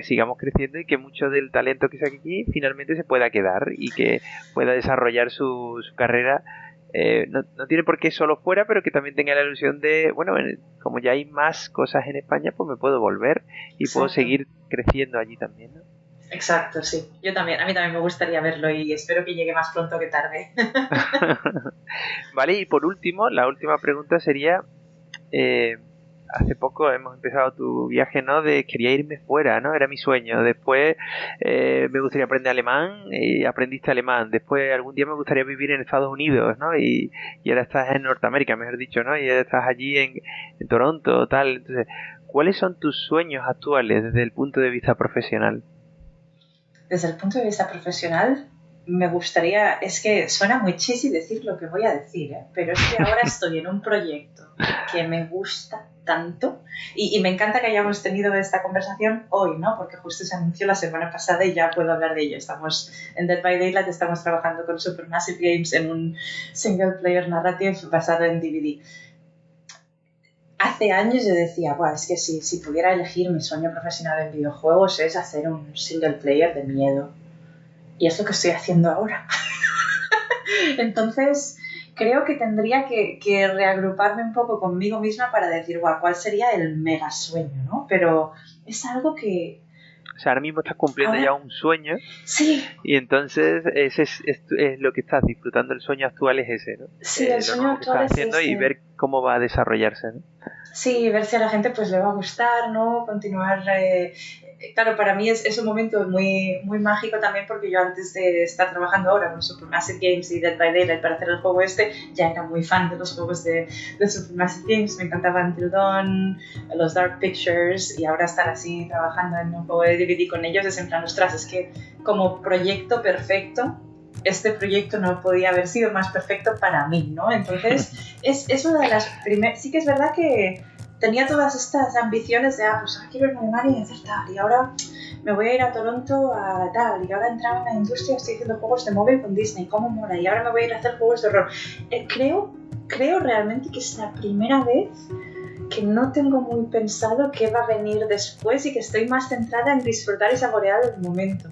Speaker 2: sigamos creciendo y que mucho del talento que saque aquí finalmente se pueda quedar y que pueda desarrollar su carrera. No tiene por qué solo fuera, pero que también tenga la ilusión de, bueno, como ya hay más cosas en España, pues me puedo volver y
Speaker 3: Exacto.
Speaker 2: puedo seguir creciendo allí también, ¿no?
Speaker 3: Exacto, sí. A mí también me gustaría verlo y espero que llegue más pronto que tarde.
Speaker 2: Vale, y por último, la última pregunta sería, hace poco hemos empezado tu viaje, ¿no? Quería irme fuera, ¿no? Era mi sueño. Después me gustaría aprender alemán y aprendiste alemán. Después algún día me gustaría vivir en Estados Unidos, ¿no? Y ahora estás en Norteamérica, mejor dicho, ¿no? Y ahora estás allí en Toronto, tal. Entonces, ¿cuáles son tus sueños actuales desde el punto de vista profesional?
Speaker 3: Desde el punto de vista profesional, me gustaría, es que suena muy cheesy decir lo que voy a decir, pero es que ahora estoy en un proyecto que me gusta tanto y me encanta que hayamos tenido esta conversación hoy, ¿no? Porque justo se anunció la semana pasada y ya puedo hablar de ello. Estamos en Dead by Daylight, estamos trabajando con Supermassive Games en un single player narrative basado en DVD. Hace años yo decía, es que si pudiera elegir mi sueño profesional en videojuegos es hacer un single player de miedo. Y es lo que estoy haciendo ahora. Entonces, creo que tendría que reagruparme un poco conmigo misma para decir, ¿cuál sería el mega sueño, ¿no? Pero es algo que...
Speaker 2: O sea, ahora mismo estás cumpliendo ya un sueño.
Speaker 3: Sí.
Speaker 2: Y entonces ese es lo que estás disfrutando. El sueño actual es ese, ¿no?
Speaker 3: Sí, el sueño actual es
Speaker 2: haciendo
Speaker 3: ese.
Speaker 2: Y ver cómo va a desarrollarse, ¿no?
Speaker 3: Sí, ver si a la gente pues le va a gustar, ¿no? Continuar... Claro, para mí es un momento muy, muy mágico también, porque yo antes de estar trabajando ahora con Supermassive Games y Dead by Daylight para hacer el juego ya era muy fan de los juegos de Supermassive Games. Me encantaban Until Dawn, los Dark Pictures, y ahora estar así trabajando en un juego de DVD con ellos es en plan, ostras, es que como proyecto perfecto, este proyecto no podía haber sido más perfecto para mí, ¿no? Entonces, es una de las primeras... Sí que es verdad que tenía todas estas ambiciones de, pues ahora quiero ir a Alemania y hacer tal, y ahora me voy a ir a Toronto a tal, y ahora entrar en la industria, estoy haciendo juegos de móvil con Disney, cómo mola, y ahora me voy a ir a hacer juegos de horror. Creo realmente que es la primera vez que no tengo muy pensado qué va a venir después y que estoy más centrada en disfrutar y saborear el momento.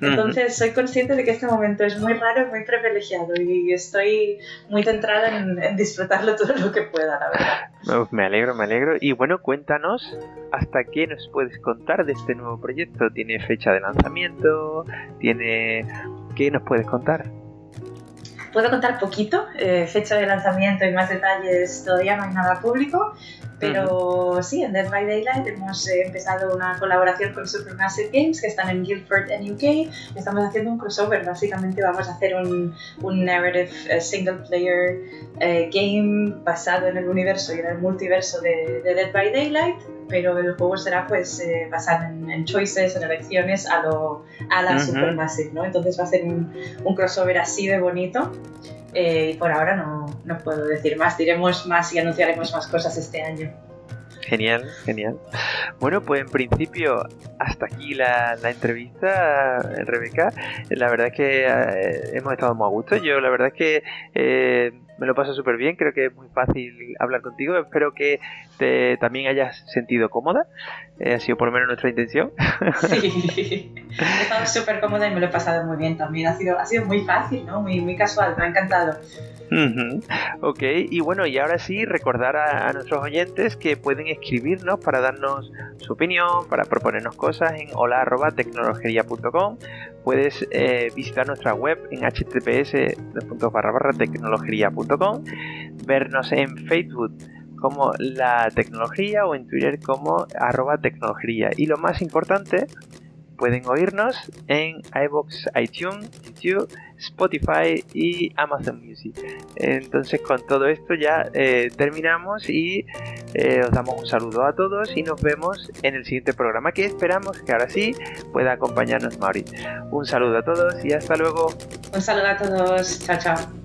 Speaker 3: Entonces soy consciente de que este momento es muy raro y muy privilegiado y estoy muy centrada en disfrutarlo todo lo que pueda, la verdad.
Speaker 2: Me alegro. Y bueno, cuéntanos hasta qué nos puedes contar de este nuevo proyecto. ¿Tiene fecha de lanzamiento? ¿Qué nos puedes contar?
Speaker 3: Puedo contar poquito, fecha de lanzamiento y más detalles todavía no hay nada público, pero sí, en Dead by Daylight hemos empezado una colaboración con Supermassive Games, que están en Guildford en UK. Estamos haciendo un crossover, básicamente vamos a hacer un narrative single player game basado en el universo y en el multiverso de Dead by Daylight. pero el juego será pues basado en choices, en elecciones a la Supermassive, ¿no? Entonces va a ser un crossover así de bonito. Y por ahora no puedo decir más, diremos más y anunciaremos más cosas este año.
Speaker 2: Genial. Bueno, pues en principio hasta aquí la entrevista, Rebeca. La verdad es que hemos estado muy a gusto. Yo la verdad es que me lo paso súper bien, creo que es muy fácil hablar contigo. Espero que también hayas sentido cómoda. Ha sido por lo menos nuestra intención.
Speaker 3: Sí, he estado súper cómoda y me lo he pasado muy bien también. Ha sido muy fácil, ¿no? Muy casual, me ha encantado.
Speaker 2: Ok, y bueno, y ahora sí, recordar a nuestros oyentes que pueden escribirnos para darnos su opinión, para proponernos cosas en hola@tecnologería.com. Puedes visitar nuestra web en https://tecnologería.com, vernos en Facebook como La Tecnología o en Twitter como @tecnologería. Y lo más importante, pueden oírnos en iVoox, iTunes, YouTube, Spotify y Amazon Music. Entonces con todo esto ya terminamos y os damos un saludo a todos y nos vemos en el siguiente programa, que esperamos que ahora sí pueda acompañarnos Mauri. Un saludo a todos y hasta luego.
Speaker 3: Un saludo a todos. Chao, chao.